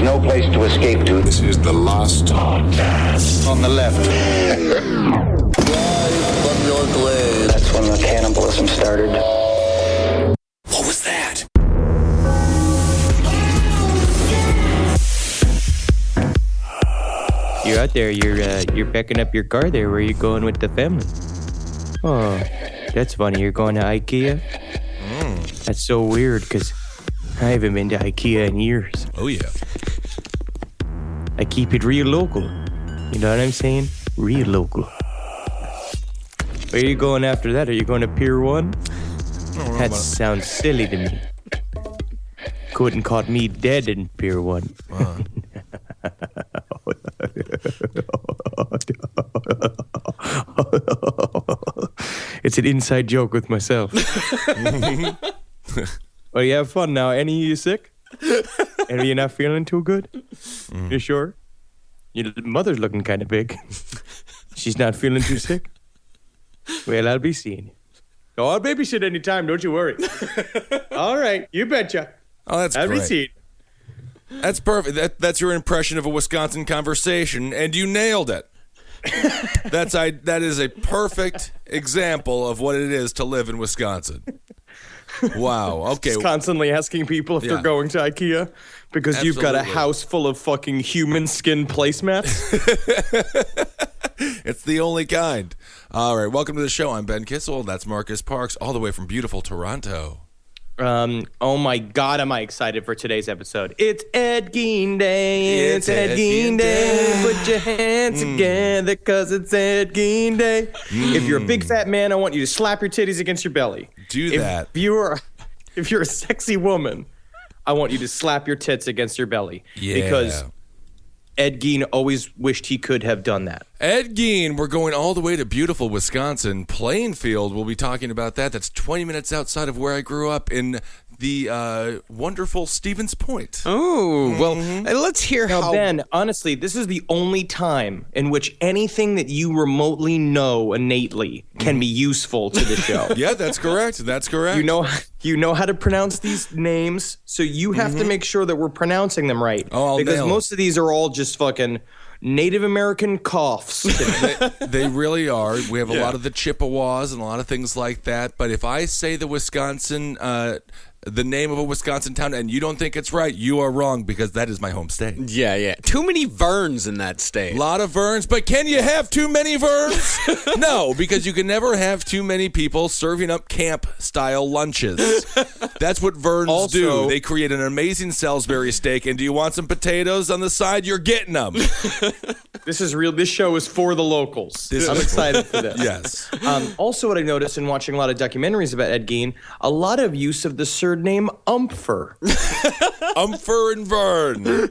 no place to escape to. This is the last podcast. On the left. From your grave. That's when the cannibalism started. What was that? You're out there, you're packing up your car there. Where are you going with the family? Oh, that's funny. You're going to IKEA? That's so weird, because I haven't been to IKEA in years. Oh, yeah. I keep it real local. You know what I'm saying? Real local. Where are you going after that? Are you going to Pier 1? That sounds silly to me. Couldn't caught me dead in Pier 1. Wow. It's an inside joke with myself. Well, you have fun now. Any of you sick? Any of you not feeling too good? You sure? Your mother's looking kind of big. She's not feeling too sick? Well, I'll be seeing you. Oh, I'll babysit anytime, don't you worry. All right, you betcha. Oh, that's I'll great. be seeing you. That's perfect. That's your impression of a Wisconsin conversation, and you nailed it. That is a perfect example of what it is to live in Wisconsin. Wow. Okay. Just constantly asking people if they're going to IKEA because you've got a house full of fucking human skin placemats. It's the only kind. All right. Welcome to the show. I'm Ben Kissel. That's Marcus Parks, all the way from beautiful Toronto. Oh my God, am I excited for today's episode. It's Ed Gein Day. It's Ed Gein Day. Put your hands together because it's Ed Gein Day. If you're a big fat man, I want you to slap your titties against your belly. Do that. If you're a sexy woman, I want you to slap your tits against your belly. Yeah. Because Ed Gein always wished he could have done that. Ed Gein, we're going all the way to beautiful Wisconsin. Plainfield, we'll be talking about that. That's 20 minutes outside of where I grew up in the wonderful Stevens Point. Oh, well, let's hear Now, how... Ben, honestly, this is the only time in which anything that you remotely know innately can be useful to the show. Yeah, that's correct. That's correct. You know how to pronounce these names, so you have to make sure that we're pronouncing them right. Oh, I'll because nail it. most of these are all just fucking Native American coughs. They really are. We have a lot of the Chippewas and a lot of things like that. But if I say the Wisconsin, the name of a Wisconsin town, and you don't think it's right, you are wrong because that is my home state. Yeah. Too many Verns in that state. A lot of Verns, but can you have too many Verns? No, because you can never have too many people serving up camp-style lunches. That's what Verns do. They create an amazing Salisbury steak, and do you want some potatoes on the side? You're getting them. This is real. This show is for the locals. I'm excited for this. Yes. Also, what I noticed in watching a lot of documentaries about Ed Gein, a lot of use of the surname Umpher. Umpher and Vern.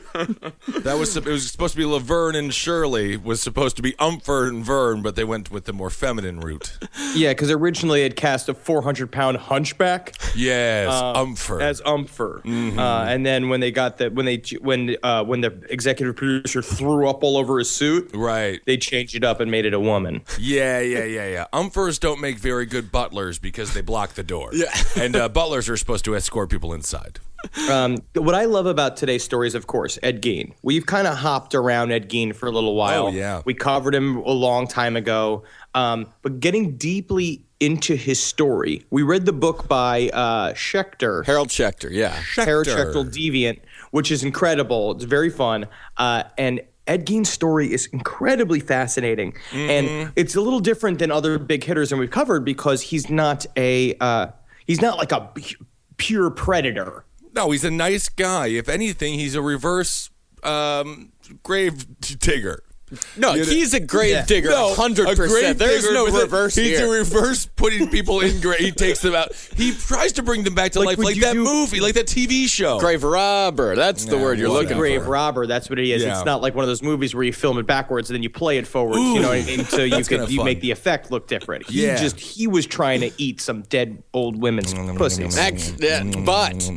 It was supposed to be Laverne and Shirley. Was supposed to be Umpher and Vern, but they went with the more feminine route. Yeah, because originally it cast a 400-pound hunchback. Yes, Umpher As Umpher. And then when they got when the executive producer threw up all over his suit, right? They changed it up and made it a woman. Yeah. Umphers don't make very good butlers because they block the door. Yeah, and butlers are supposed to escort people inside. What I love about today's story is, of course, Ed Gein. We've kind of hopped around Ed Gein for a little while. Oh, yeah. We covered him a long time ago. But getting deeply into his story, we read the book by Schechter. Harold Schechter, yeah. Harold Schechter, Deviant, which is incredible. It's very fun. And Ed Gein's story is incredibly fascinating. And it's a little different than other big hitters that we've covered because he's not like a pure predator. No, he's a nice guy. If anything, he's a reverse grave digger. No, he's a grave digger, 100%. There's no reverse here. He's a reverse putting people in grave. He takes them out. He tries to bring them back to life, like that movie, like that TV show. Grave robber. That's the word you're looking for. Grave robber. That's what it is. Yeah. It's not like one of those movies where you film it backwards and then you play it forwards. You know what I mean? So you make the effect look different. He was trying to eat some dead old women's pussies. But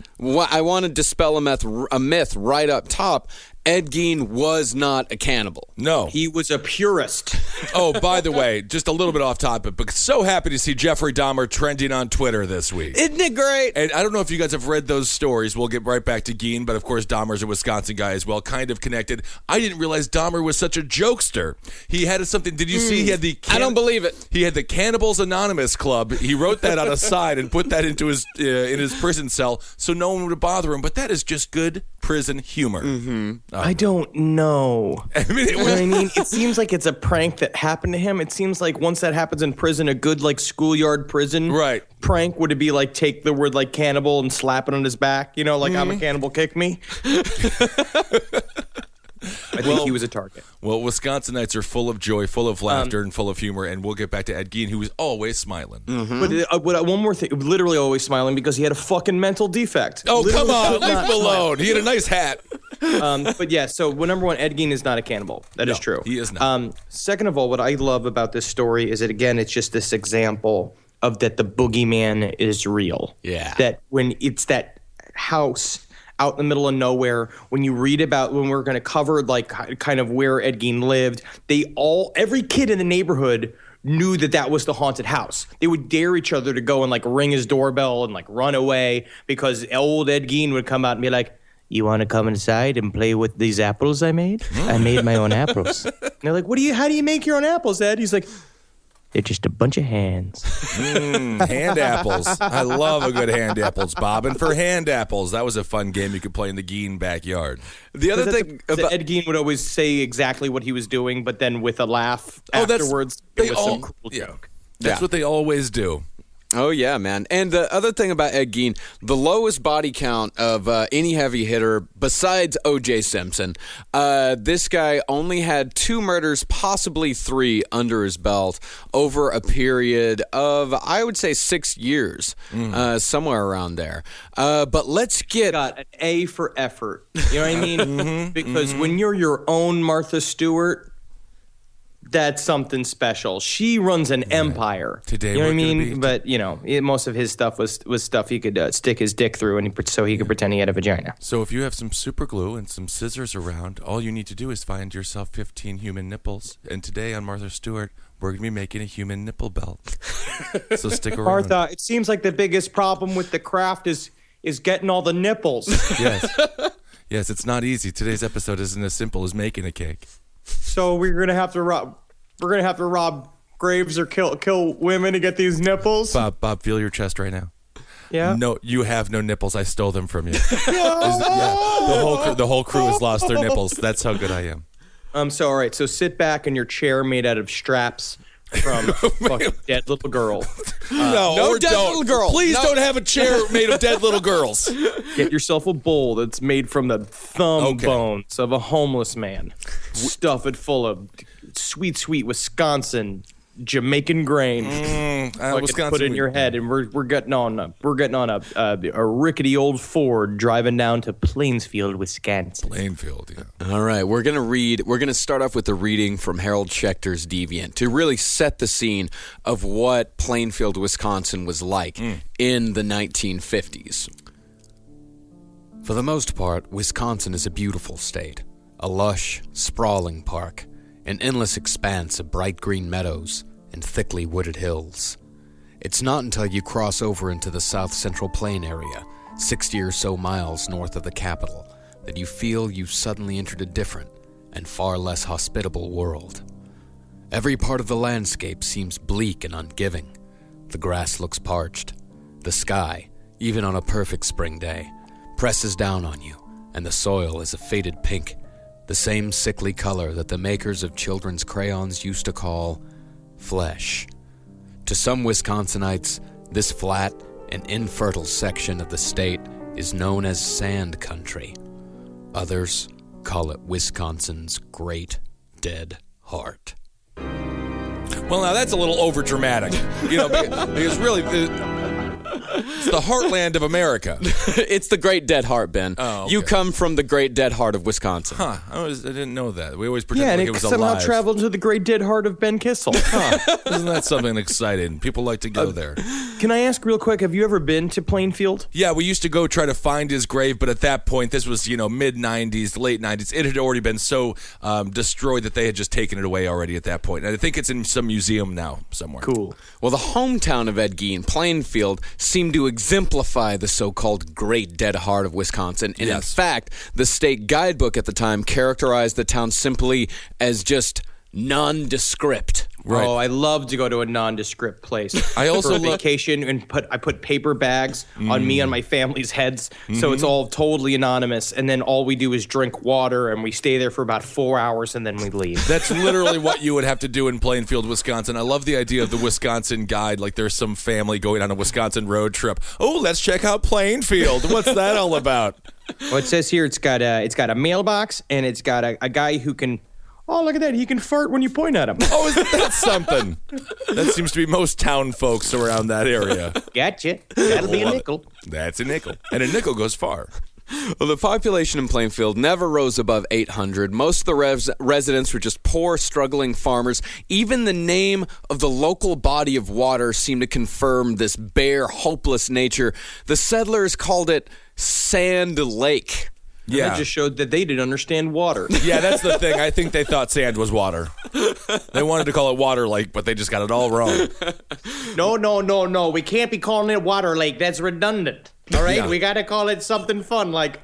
I want to dispel a myth right up top. Ed Gein was not a cannibal. No. He was a purist. Oh, by the way, just a little bit off topic, but so happy to see Jeffrey Dahmer trending on Twitter this week. Isn't it great? And I don't know if you guys have read those stories. We'll get right back to Gein, but of course Dahmer's a Wisconsin guy as well, kind of connected. I didn't realize Dahmer was such a jokester. He had something, did you see he had the... I don't believe it. He had the Cannibals Anonymous Club. He wrote that on a side and put that into his in his prison cell so no one would bother him, but that is just good prison humor. Mm-hmm. I don't know. It seems like it's a prank that happened to him. It seems like once that happens in prison, a good like schoolyard prison prank would it be like take the word like cannibal and slap it on his back, like I'm a cannibal, kick me. I think he was a target. Well, Wisconsinites are full of joy, full of laughter, and full of humor, and we'll get back to Ed Gein, who is always smiling. Mm-hmm. But one more thing, literally always smiling because he had a fucking mental defect. Oh, literally come on, leave him alone. He had a nice hat. But yeah, so number one, Ed Gein is not a cannibal. That is true. He is not. Second of all, what I love about this story is that, again, it's just this example of that the boogeyman is real. Yeah. That when it's that house out in the middle of nowhere, when you read about, when we're going to cover like kind of where Ed Gein lived, every kid in the neighborhood knew that was the haunted house. They would dare each other to go and like ring his doorbell and like run away because old Ed Gein would come out and be like, "You want to come inside and play with these apples I made? I made my own apples." And they're like, how do you make your own apples, Ed? He's like, "They're just a bunch of hands." Hand apples. I love a good hand apples, Bob. And for hand apples, that was a fun game you could play in the Gein backyard. The other thing about Ed Gein would always say exactly what he was doing, but then with a laugh afterwards, it was some cruel joke. That's what they always do. Oh, yeah, man. And the other thing about Ed Gein, the lowest body count of any heavy hitter besides O.J. Simpson, this guy only had 2 murders, possibly 3 under his belt over a period of, I would say, 6 years, somewhere around there. But let's get... Got an A for effort. You know what I mean? Because when you're your own Martha Stewart... that's something special. She runs an empire. Today, you know what I mean? But most of his stuff was stuff he could stick his dick through, so he could pretend he had a vagina. So if you have some super glue and some scissors around, all you need to do is find yourself 15 human nipples. And today on Martha Stewart, we're gonna be making a human nipple belt. So stick around. Martha, it seems like the biggest problem with the craft is getting all the nipples. Yes, it's not easy. Today's episode isn't as simple as making a cake. So we're gonna have to rob graves or kill women to get these nipples. Bob, feel your chest right now. Yeah. No, you have no nipples. I stole them from you. The whole crew has lost their nipples. That's how good I am. So all right. So sit back in your chair made out of straps from a fucking dead little girl. No dead little girl. Please don't have a chair made of dead little girls. Get yourself a bowl that's made from the thumb bones of a homeless man. Stuff it full of sweet Wisconsin Jamaican grain. Wisconsin, put it in your head, and we're getting on a rickety old Ford driving down to Plainsfield, Wisconsin. Plainfield, yeah. All right, we're going to start off with the reading from Harold Schechter's Deviant to really set the scene of what Plainfield, Wisconsin was like in the 1950s. For the most part, Wisconsin is a beautiful state. A lush, sprawling park, an endless expanse of bright green meadows and thickly wooded hills. It's not until you cross over into the South Central Plain area, 60 or so miles north of the capital, that you feel you've suddenly entered a different and far less hospitable world. Every part of the landscape seems bleak and ungiving. The grass looks parched. The sky, even on a perfect spring day, presses down on you, and the soil is a faded pink, the same sickly color that the makers of children's crayons used to call flesh. To some Wisconsinites, this flat and infertile section of the state is known as sand country. Others call it Wisconsin's great dead heart. Well, now that's a little overdramatic, because really, It's the heartland of America. It's the Great Dead Heart, Ben. Oh, okay. You come from the Great Dead Heart of Wisconsin. Huh. I didn't know that. We always pretend Yeah, and like it it was somehow alive. traveled to the great dead heart of Ben Kissel. Isn't that something exciting? People like to go there. Can I ask real quick, have you ever been to Plainfield? Yeah, we used to go try to find his grave, but at that point, this was, mid-'90s, late 90s. It had already been so destroyed that they had just taken it away already at that point. And I think it's in some museum now somewhere. Cool. Well, the hometown of Ed Gein, Plainfield, seemed to exemplify the so-called Great Dead Heart of Wisconsin. And in Yes. fact, the state guidebook at the time characterized the town simply as just nondescript. Right. Oh, I love to go to a nondescript place. I also for a love- vacation and I put paper bags on me and my family's heads, so it's all totally anonymous. And then all we do is drink water, and we stay there for about 4 hours, and then we leave. That's literally what you would have to do in Plainfield, Wisconsin. I love the idea of the Wisconsin guide. Like there's some family going on a Wisconsin road trip. Oh, let's check out Plainfield. What's that all about? Well, it says here it's got a mailbox, and it's got a guy who can. Oh, look at that! He can fart when you point at him. Oh, isn't that something? That seems to be most town folks around that area. Gotcha. That'll be a nickel. That's a nickel. And a nickel goes far. Well, the population in Plainfield never rose above 800. Most of the residents were just poor, struggling farmers. Even the name of the local body of water seemed to confirm this bare, hopeless nature. The settlers called it Sand Lake. Yeah. That just showed that they didn't understand water. Yeah, that's the thing. I think they thought sand was water. They wanted to call it Water Lake, but they just got it all wrong. No. We can't be calling it Water Lake. That's redundant. All right? Yeah. We got to call it something fun like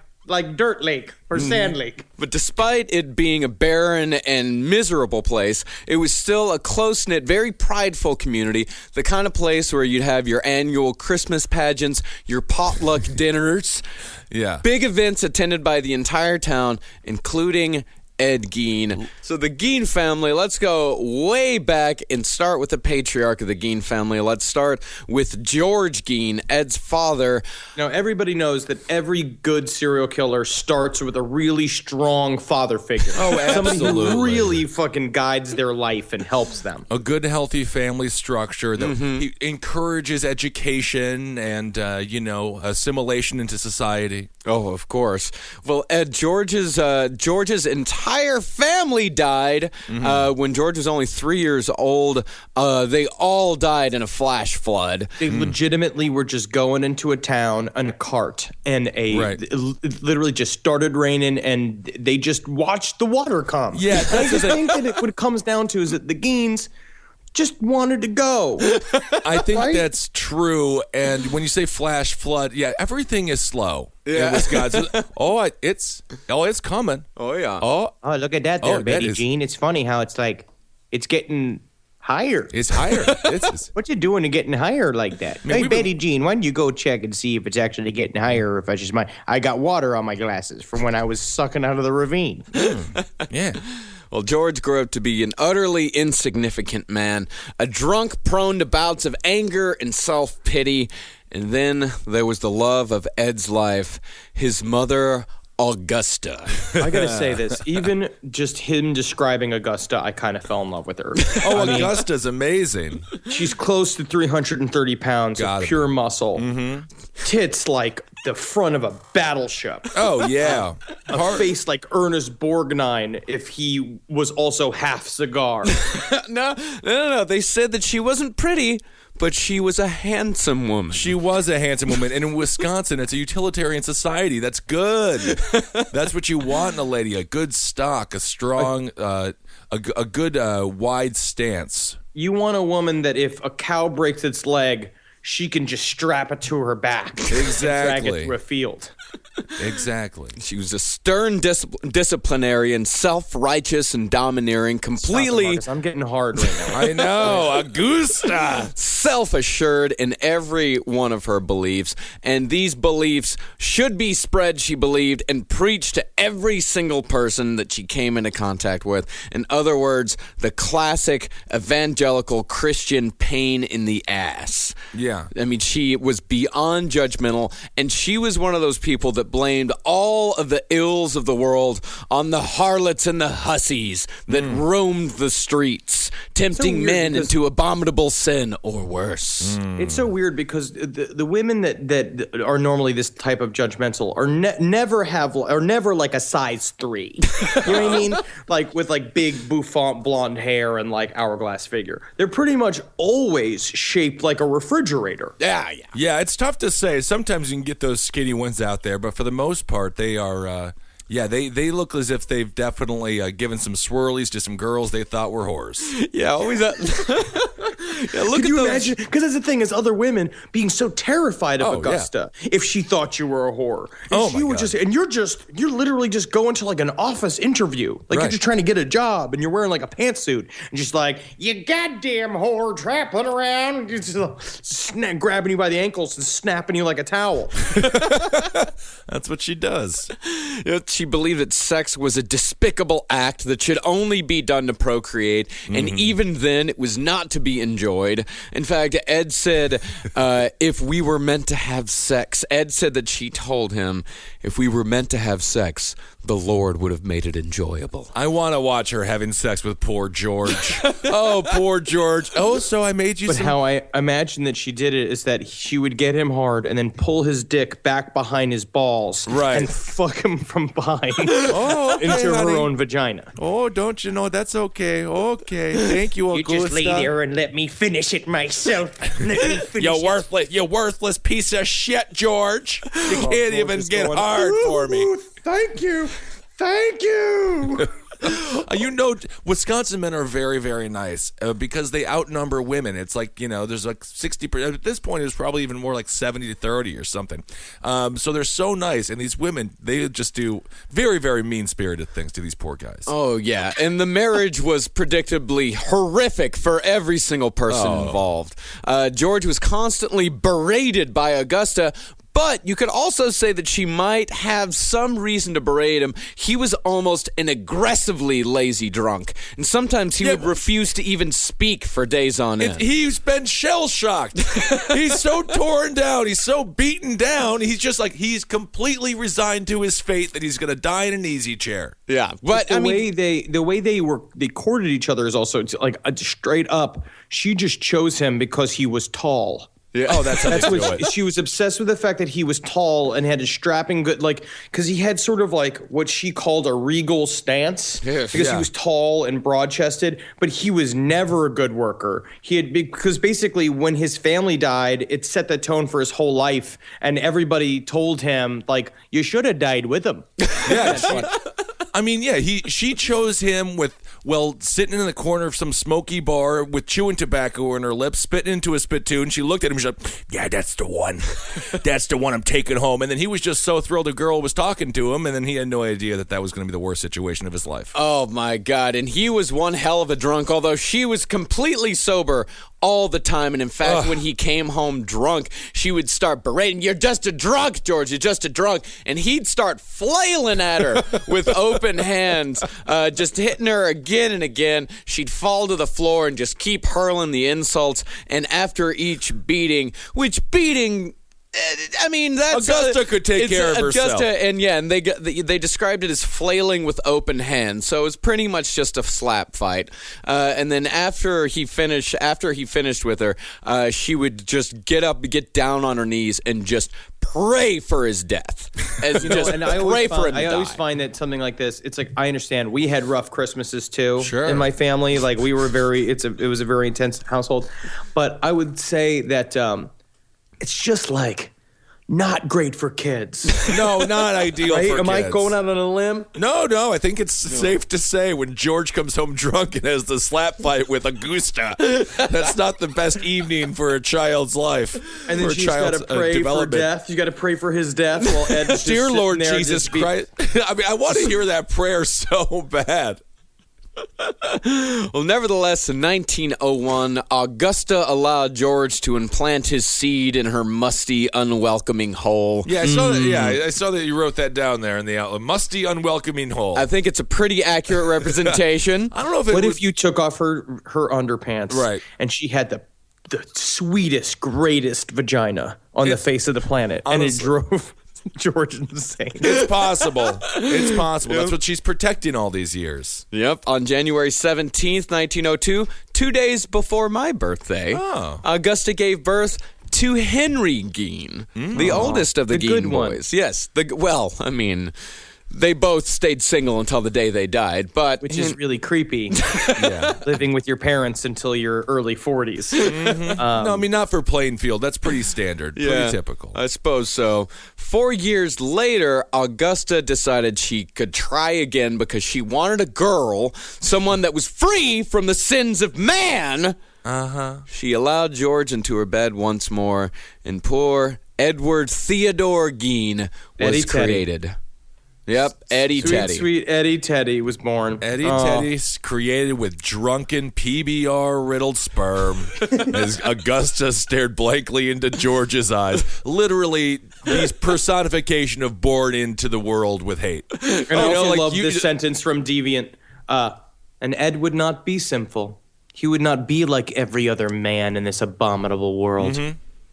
Dirt Lake or Sand Lake. But despite it being a barren and miserable place, it was still a close-knit, very prideful community, the kind of place where you'd have your annual Christmas pageants, your potluck dinners, Yeah. big events attended by the entire town, including Ed Gein. So the Gein family, let's go way back and start with the patriarch of the Gein family. Let's start with George Gein, Ed's father. Now, everybody knows that every good serial killer starts with a really strong father figure. Oh, Somebody absolutely. who really fucking guides their life and helps them. A good, healthy family structure that he encourages education and, assimilation into society. Oh, of course. Well, George's entire family died when George was only 3 years old. They all died in a flash flood. They legitimately were just going into a town on a cart, and it literally just started raining, and they just watched the water come. Yeah, And I just think that what it comes down to is that the Geins just wanted to go. I think Right? that's true. And when you say flash flood, yeah, everything is slow in Wisconsin. It's coming. Oh, yeah. Oh, Oh, look at that there, Oh, that Betty is- Jean. It's funny how it's like, it's getting higher. it's higher. It's What you doing to getting higher like that? mean, Hey, we've been- Betty Jean, why don't you go check and see if it's actually getting higher or if I just might. I got water on my glasses from when I was sucking out of the ravine. yeah. Well, George grew up to be an utterly insignificant man, a drunk prone to bouts of anger and self-pity. And then there was the love of Ed's life, his mother, Augusta. I gotta say this, even just him describing Augusta, I kind of fell in love with her. Oh, Augusta's amazing. She's close to 330 pounds Gotta of be. pure muscle. Tits like the front of a battleship. Oh, yeah. A face like Ernest Borgnine if he was also half cigar. No. They said that she wasn't pretty, but she was a handsome woman. She was a handsome woman. And in Wisconsin, it's a utilitarian society. That's good. That's what you want in a lady. A good stock, a strong, a good wide stance. You want a woman that if a cow breaks its leg, she can just strap it to her back. And drag Exactly. it through a field. Exactly. She was a stern disciplinarian, self-righteous and domineering, Stop it, completely Marcus. I'm getting hard right now. I know. Augusta. self-assured in every one of her beliefs, and these beliefs should be spread, she believed, and preached to every single person that she came into contact with. In other words, the classic evangelical Christian pain in the ass. Yeah. I mean, she was beyond judgmental, and she was one of those people people that blamed all of the ills of the world on the harlots and the hussies that roamed the streets, tempting men into abominable sin or worse. It's so weird because the women that are normally this type of judgmental are never like a size 3. You know what I mean? Like with like big bouffant blonde hair and like hourglass figure. They're pretty much always shaped like a refrigerator. Yeah, it's tough to say. Sometimes you can get those skinny ones out there, but for the most part, they are. They look as if they've definitely given some swirlies to some girls they thought were whores. Yeah, always that. Could you imagine? Because that's the thing is other women being so terrified of Augusta if she thought you were a whore. And you're literally just going to like an office interview. Like you're just trying to get a job and you're wearing like a pantsuit and just like, you goddamn whore trapping around, just grabbing you by the ankles and snapping you like a towel. That's what she does. She believed that sex was a despicable act that should only be done to procreate, and even then, it was not to be enjoyed. In fact, Ed said, if we were meant to have sex, Ed said that she told him, if we were meant to have sex, the Lord would have made it enjoyable. I want to watch her having sex with poor George. Oh, poor George. Oh, so I made you But how I imagine that she did it is that she would get him hard and then pull his dick back behind his balls and fuck him from behind into her own vagina. Oh, don't you know? That's okay. Okay. Thank you, Augusta. You just lay there and let me finish it myself. You worthless piece of shit, George. You can't even get hard for me. Thank you. Thank you. Wisconsin men are very, very nice because they outnumber women. It's like, there's like 60%. At this point, it was probably even more like 70-30 or something. So they're so nice. And these women, they just do very, very mean-spirited things to these poor guys. Oh, yeah. And the marriage was predictably horrific for every single person involved. George was constantly berated by Augusta, but you could also say that she might have some reason to berate him. He was almost an aggressively lazy drunk. And sometimes he would refuse to even speak for days on end. He's been shell-shocked. He's so torn down. He's so beaten down. He's just like, he's completely resigned to his fate that he's going to die in an easy chair. Yeah. But the way they courted each other is also like straight up. She just chose him because he was tall. Yeah. Oh, that's what she was obsessed with, the fact that he was tall and had a strapping good, like, because he had sort of like what she called a regal stance, because he was tall and broad-chested, but he was never a good worker. Because basically when his family died, it set the tone for his whole life, and everybody told him like, you should have died with him. Yeah. She chose him with, sitting in the corner of some smoky bar with chewing tobacco in her lips, spitting into a spittoon. She looked at him and she's like, yeah, that's the one. That's the one I'm taking home. And then he was just so thrilled a girl was talking to him, and then he had no idea that was going to be the worst situation of his life. Oh, my God. And he was one hell of a drunk, although she was completely sober all the time. And in fact, when he came home drunk, she would start berating, you're just a drunk, George, you're just a drunk. And he'd start flailing at her with open hands, just hitting her again and again. She'd fall to the floor and just keep hurling the insults. And after each beating, that's Augusta could take care of herself. And they described it as flailing with open hands. So it was pretty much just a slap fight. And then after he finished with her, she would just get down on her knees and just pray for his death. I always find that something like this, it's like, I understand we had rough Christmases too in my family. Like we were it was a very intense household, but I would say that it's just like not great for kids. No, not ideal for kids. Am I going out on a limb? No, I think it's safe to say when George comes home drunk and has the slap fight with Augusta, that's not the best evening for a child's life. And then she's got to pray for death. You got to pray for his death while Ed's just Dear Lord there Jesus Christ. I want to hear that prayer so bad. Well, nevertheless, in 1901, Augusta allowed George to implant his seed in her musty, unwelcoming hole. Yeah, I saw that. Yeah, I saw that you wrote that down there in the outline. Musty, unwelcoming hole. I think it's a pretty accurate representation. I don't know if if you took off her underpants, right, and she had the sweetest, greatest vagina on the face of the planet, honestly, and it drove. George insane. It's possible. It's possible. That's what she's protecting all these years. Yep. On January 17th, 1902, 2 days before my birthday, Augusta gave birth to Henry Gein, the oldest of the Gein good one. boys. Yes. They both stayed single until the day they died, but Which is really creepy. Living with your parents until your early 40s. No, I mean, not for Plainfield. That's pretty standard. Pretty typical. I suppose so. 4 years later, Augusta decided she could try again because she wanted a girl, someone that was free from the sins of man. She allowed George into her bed once more, and poor Edward Theodore Gein was Eddie Teddy. created. Yep, Eddie Teddy. Sweet Eddie Teddy was born. Eddie Teddy's created with drunken PBR-riddled sperm as Augusta stared blankly into George's eyes. Literally, these personification of born into the world with hate. And I also love this sentence from Deviant. And Ed would not be sinful. He would not be like every other man in this abominable world.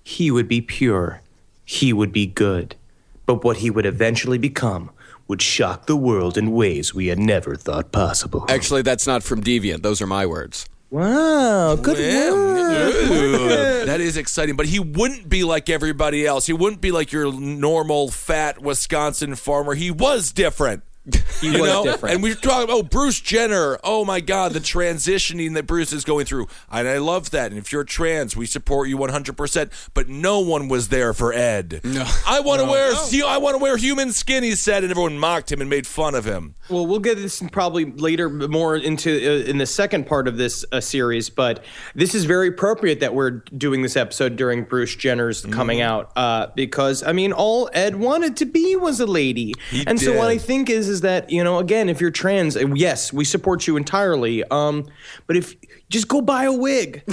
He would be pure. He would be good. But what he would eventually become would shock the world in ways we had never thought possible. Actually, that's not from Deviant. Those are my words. Wow, good work. That is exciting, but he wouldn't be like everybody else. He wouldn't be like your normal, fat Wisconsin farmer. He was different. He was different. And we were talking, Bruce Jenner. Oh, my God, the transitioning that Bruce is going through. And I love that. And if you're trans, we support you 100%. But no one was there for Ed. No. I want to wear human skin, he said, and everyone mocked him and made fun of him. Well, we'll get this probably later more into in the second part of this series, but this is very appropriate that we're doing this episode during Bruce Jenner's coming out because, I mean, all Ed wanted to be was a lady. So what I think is that, you know, again, if you're trans, yes, we support you entirely, but if just go buy a wig.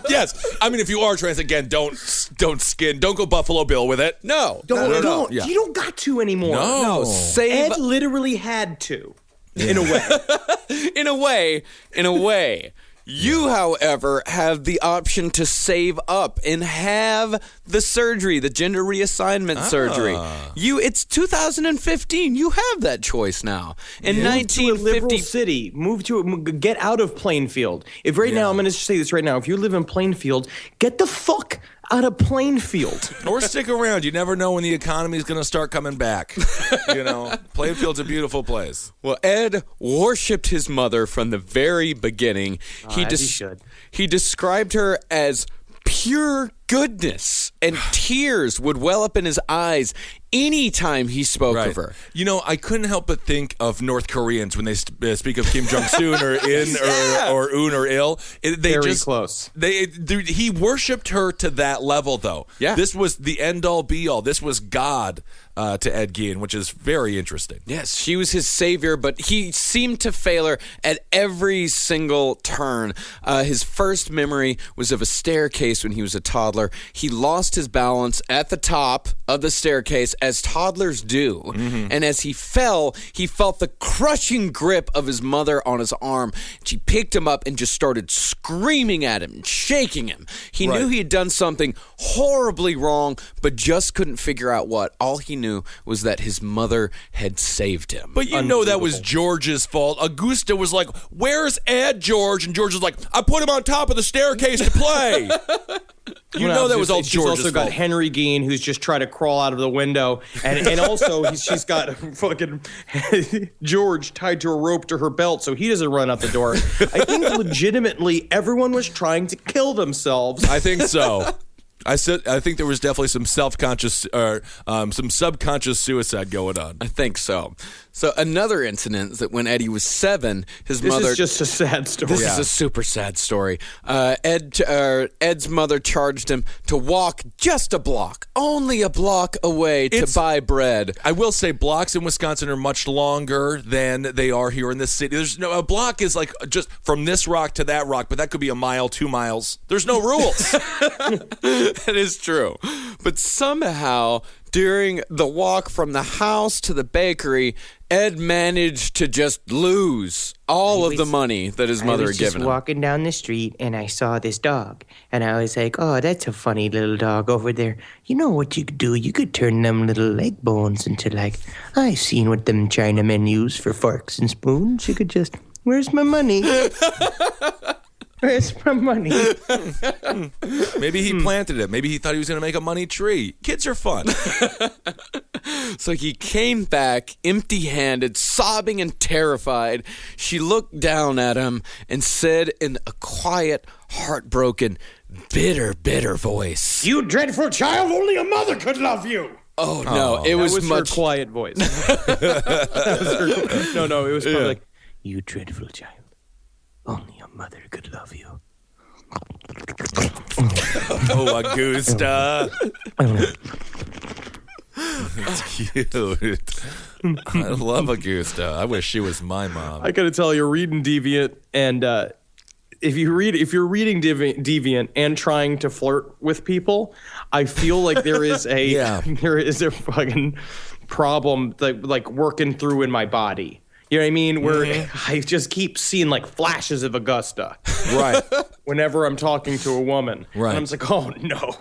Yes. I mean, if you are trans, again, don't go Buffalo Bill with it. No. Don't. Yeah. You don't got to anymore. No. Ed literally had to, in a way. In a way. You, however, have the option to save up and have the surgery, the gender reassignment surgery. It's 2015. You have that choice now. In Move 1950, to a liberal city. Get out of Plainfield. If now, I'm going to say this right now. If you live in Plainfield, get the fuck out of Plainfield. Or stick around. You never know when the economy is going to start coming back. You know, Plainfield's a beautiful place. Well, Ed worshipped his mother from the very beginning. He described her as pure goodness, and tears would well up in his eyes anytime he spoke of her. You know, I couldn't help but think of North Koreans when they speak of Kim Jong-un or In or Un or Il. Very close. He worshipped her to that level, though. Yeah. This was the end-all, be-all. This was God to Ed Gein, which is very interesting. Yes, she was his savior, but he seemed to fail her at every single turn. His first memory was of a staircase when he was a toddler. He lost his balance at the top of the staircase, as toddlers do. Mm-hmm. And as he fell, he felt the crushing grip of his mother on his arm. She picked him up and just started screaming at him and shaking him. He knew he had done something horribly wrong, but just couldn't figure out what. All he knew was that his mother had saved him. But you know that was George's fault. Augusta was like, "Where's Ed, George?" And George was like, "I put him on top of the staircase to play." You know that was all George's fault. She's also got Henry Gein, who's just trying to crawl out of the window. And also, she's got fucking George tied to a rope to her belt so he doesn't run out the door. I think legitimately everyone was trying to kill themselves. I think so. I think there was definitely some self-conscious or some subconscious suicide going on. I think so. So another incident is that when Eddie was 7, his mother... This is just a sad story. This is a super sad story. Ed's mother charged him to walk just a block, only a block away to buy bread. I will say blocks in Wisconsin are much longer than they are here in this city. A block is like just from this rock to that rock, but that could be a mile, 2 miles. There's no rules. That is true. But somehow, During the walk from the house to the bakery, Ed managed to just lose all of the money that his mother had given him. I was just walking down the street, and I saw this dog. And I was like, oh, that's a funny little dog over there. You know what you could do? You could turn them little leg bones into, like, I've seen what them Chinamen use for forks and spoons. You could just, where's my money? Where's my money? Maybe he planted it. Maybe he thought he was going to make a money tree. Kids are fun. So he came back empty-handed, sobbing and terrified. She looked down at him and said in a quiet, heartbroken, bitter voice, You dreadful child, only a mother could love you. "Oh no, it was much her quiet voice." That was her, no, it was probably like, You dreadful child. Only a mother could love you. Oh, Augusta. It's cute. I love Augusta. I wish she was my mom. I gotta tell you, reading Deviant, and if you're reading Deviant and trying to flirt with people, I feel like there is a there is a fucking problem like working through in my body. You know what I mean? Where I just keep seeing like flashes of Augusta. Right. Whenever I'm talking to a woman. Right. And I'm just like, oh no.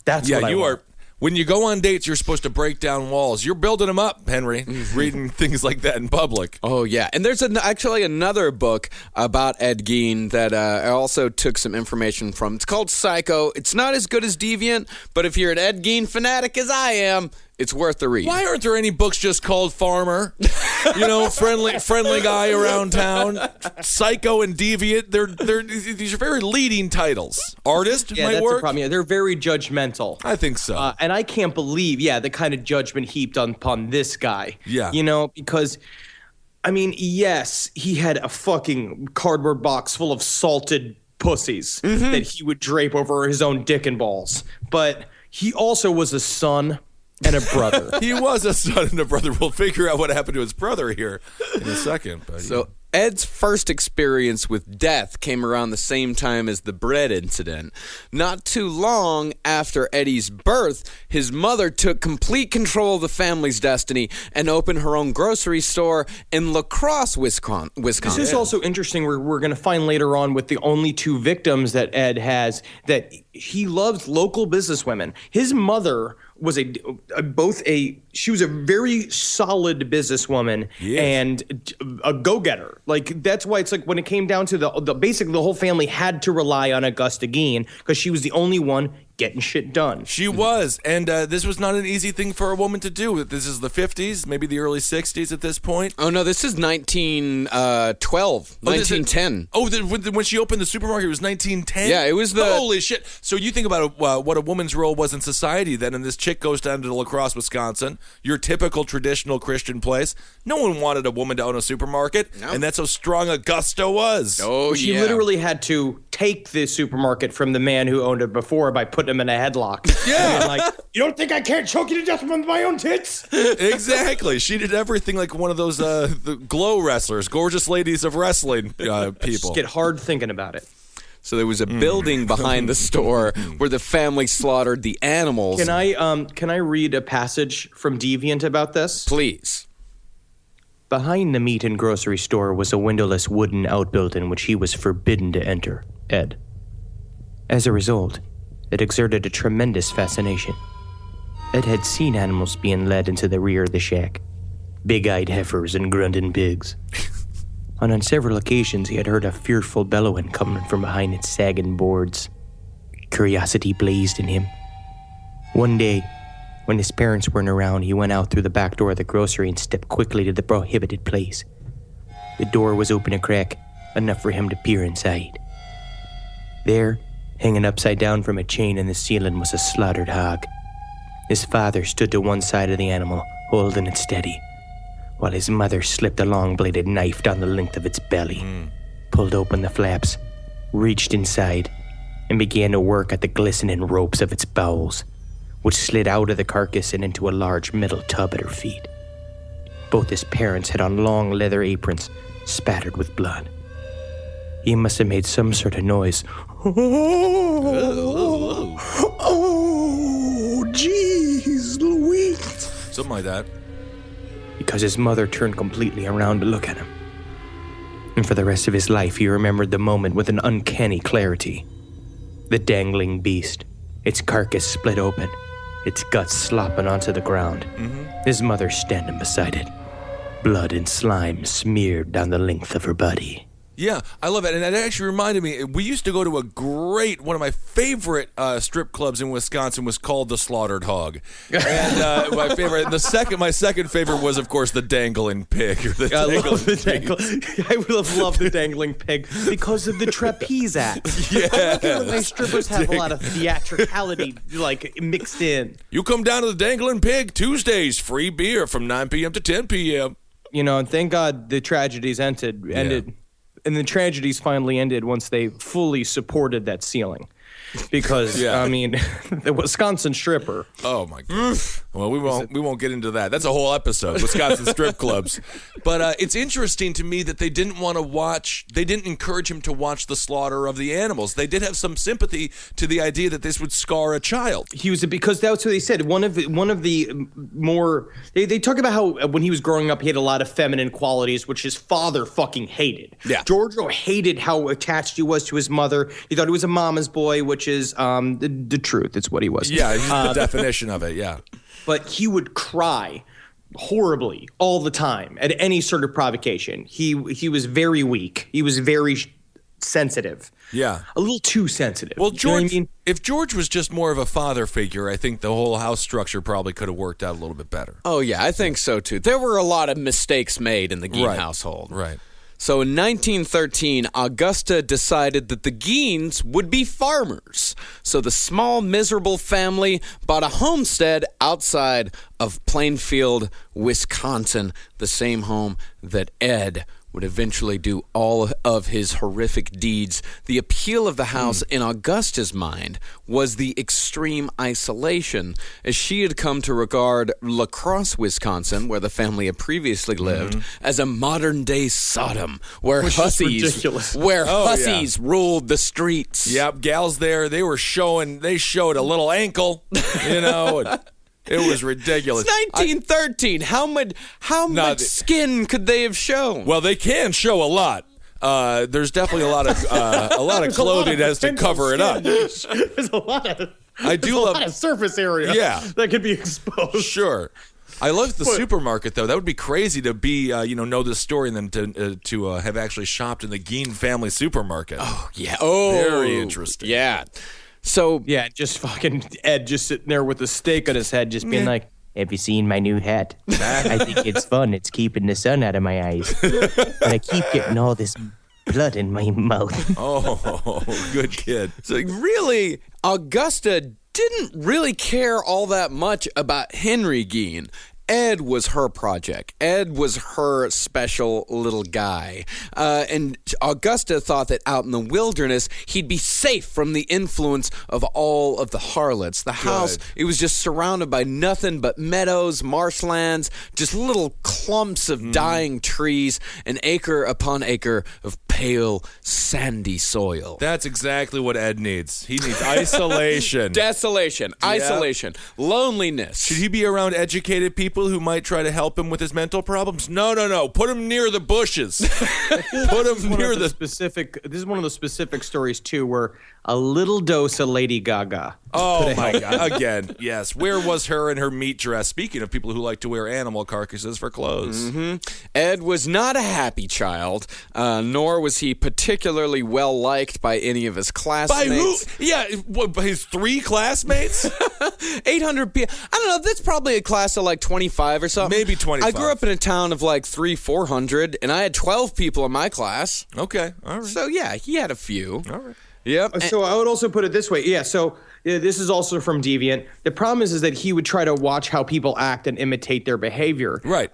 That's what I you want. are. When you go on dates, you're supposed to break down walls. You're building them up, Henry, reading things like that in public. Oh, yeah. And there's actually another book about Ed Gein that I also took some information from. It's called Psycho. It's not as good as Deviant, but if you're an Ed Gein fanatic as I am, it's worth the read. Why aren't there any books just called Farmer? You know, friendly guy around town. Psycho and Deviant. These are very leading titles. Artist Yeah, might that's work. the problem. Yeah, they're very judgmental. I think so. And I can't believe, the kind of judgment heaped upon this guy. Yeah. You know, because, I mean, yes, he had a fucking cardboard box full of salted pussies that he would drape over his own dick and balls. But he also was a son and a brother. He was a son and a brother. We'll figure out what happened to his brother here in a second. But So Ed's first experience with death came around the same time as the bread incident. Not too long after Eddie's birth, his mother took complete control of the family's destiny and opened her own grocery store in La Crosse, Wisconsin. This is also interesting. We're going to find later on with the only two victims that Ed has that he loves local businesswomen. His mother was she was a very solid businesswoman and a go-getter. Like, that's why it's like when it came down to basically the whole family had to rely on Augusta Gein because she was the only one getting shit done. she was, and this was not an easy thing for a woman to do. This is the 50s, maybe the early 60s at this point. Oh, no, this is 1912, 1910. When she opened the supermarket, it was 1910? Yeah, it was Holy shit. So you think about what a woman's role was in society then, and this chick goes down to La Crosse, Wisconsin, your typical traditional Christian place. No one wanted a woman to own a supermarket, and that's how strong Augusta was. Oh, She yeah. literally had to take the supermarket from the man who owned it before by putting him in a headlock. Yeah. And You don't think I can't choke you to death with my own tits? Exactly. She did everything like one of those the glow wrestlers, gorgeous ladies of wrestling people. just get hard thinking about it. So there was a building behind the store where the family slaughtered the animals. Can I read a passage from Deviant about this? Please. Behind the meat and grocery store was a windowless wooden outbuilding which he was forbidden to enter, Ed. As a result, it exerted a tremendous fascination. Ed had seen animals being led into the rear of the shack, big-eyed heifers and grunting pigs. And on several occasions he had heard a fearful bellowing coming from behind its sagging boards. Curiosity blazed in him. One day, when his parents weren't around, he went out through the back door of the grocery and stepped quickly to the prohibited place. The door was open a crack, enough for him to peer inside. There, hanging upside down from a chain in the ceiling, was a slaughtered hog. His father stood to one side of the animal, holding it steady, while his mother slipped a long-bladed knife down the length of its belly, pulled open the flaps, reached inside, and began to work at the glistening ropes of its bowels, which slid out of the carcass and into a large metal tub at her feet. Both his parents had on long leather aprons, spattered with blood. He must have made some sort of noise. Oh, jeez Something like that. Because his mother turned completely around to look at him. And for the rest of his life, he remembered the moment with an uncanny clarity. The dangling beast, its carcass split open, its guts slopping onto the ground. His mother standing beside it. Blood and slime smeared down the length of her body. Yeah, I love it. And that actually reminded me, we used to go to one of my favorite strip clubs in Wisconsin was called the Slaughtered Hog. And my second favorite was, of course, the Dangling Pig. Or the I love the Dangling Pig. I would have loved the dangling pig because of the trapeze act. Yeah. I like it when my strippers have a lot of theatricality mixed in. You come down to the Dangling Pig Tuesdays, free beer from 9 p.m. to 10 p.m. And thank God the tragedies ended. And the tragedies finally ended once they fully supported that ceiling. Because, the Wisconsin stripper. Oh, my God. Well, we won't get into that. That's a whole episode, Wisconsin strip clubs. But it's interesting to me that they didn't encourage him to watch the slaughter of the animals. They did have some sympathy to the idea that this would scar a child. Because that's what they said. One of the more, they talk about how when he was growing up, he had a lot of feminine qualities, which his father fucking hated. Yeah. Giorgio hated how attached he was to his mother. He thought he was a mama's boy, which is the truth. It's what he was. Yeah, he's the definition of it, yeah. But he would cry horribly all the time at any sort of provocation. He was very weak. He was very sensitive. Yeah. A little too sensitive. Well, George, you know what I mean? If George was just more of a father figure, I think the whole house structure probably could have worked out a little bit better. Oh, yeah, I think so, too. There were a lot of mistakes made in the Gein household. Right. So in 1913, Augusta decided that the Geins would be farmers. So the small, miserable family bought a homestead outside of Plainfield, Wisconsin, the same home that Ed would eventually do all of his horrific deeds. The appeal of the house in Augusta's mind was the extreme isolation, as she had come to regard La Crosse, Wisconsin, where the family had previously lived, as a modern-day Sodom, where hussies ruled the streets. Yep, gals there, they showed a little ankle, It was ridiculous. It's 1913. How much skin could they have shown? Well, they can show a lot. There's definitely a lot of clothing that has to cover it up. There's a lot of surface area that could be exposed. Sure. I love the supermarket, though. That would be crazy to be, know this story and then to have actually shopped in the Gein family supermarket. Oh, yeah. Oh, very interesting. Yeah. So just fucking Ed just sitting there with a steak on his head, just being like, "Have you seen my new hat? I think it's fun. It's keeping the sun out of my eyes, but I keep getting all this blood in my mouth." Oh, good kid. So really, Augusta didn't really care all that much about Henry Gein. Ed was her project. Ed was her special little guy. And Augusta thought that out in the wilderness, he'd be safe from the influence of all of the harlots. The house, it was just surrounded by nothing but meadows, marshlands, just little clumps of dying trees, and acre upon acre of pale, sandy soil. That's exactly what Ed needs. He needs isolation. Desolation, isolation, loneliness. Should he be around educated people who might try to help him with his mental problems? No. Put him near the bushes. Put him near the specific. This is one of the specific stories too, where a little dose of Lady Gaga. Oh my God! Again, yes. Where was her in her meat dress? Speaking of people who like to wear animal carcasses for clothes, Ed was not a happy child, nor was he particularly well liked by any of his classmates. By who? Yeah, by his 3 classmates. 800 people. I don't know. That's probably a class of like 25 or something. Maybe 25. I grew up in a town of like 300-400, and I had 12 people in my class. Okay, all right. So yeah, he had a few. All right. Yep. So I would also put it this way. Yeah, so this is also from Deviant. The problem is that he would try to watch how people act and imitate their behavior. Right.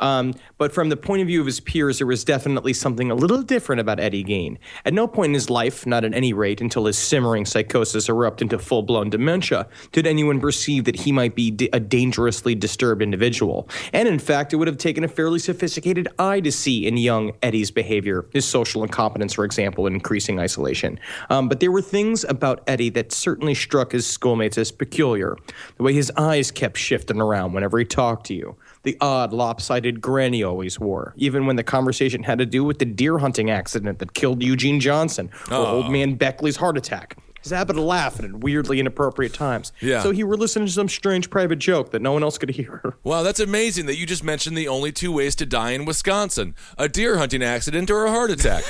But from the point of view of his peers, there was definitely something a little different about Eddie Gein. At no point in his life, not at any rate, until his simmering psychosis erupted into full-blown dementia, did anyone perceive that he might be a dangerously disturbed individual. And in fact, it would have taken a fairly sophisticated eye to see in young Eddie's behavior, his social incompetence, for example, and increasing isolation. But there were things about Eddie that certainly struck as schoolmates as peculiar. The way his eyes kept shifting around whenever he talked to you. The odd, lopsided grin he always wore, even when the conversation had to do with the deer hunting accident that killed Eugene Johnson or old man Beckley's heart attack. His habit of laughing at weirdly inappropriate times. Yeah. So he were listening to some strange private joke that no one else could hear. Wow, that's amazing that you just mentioned the only 2 ways to die in Wisconsin. A deer hunting accident or a heart attack.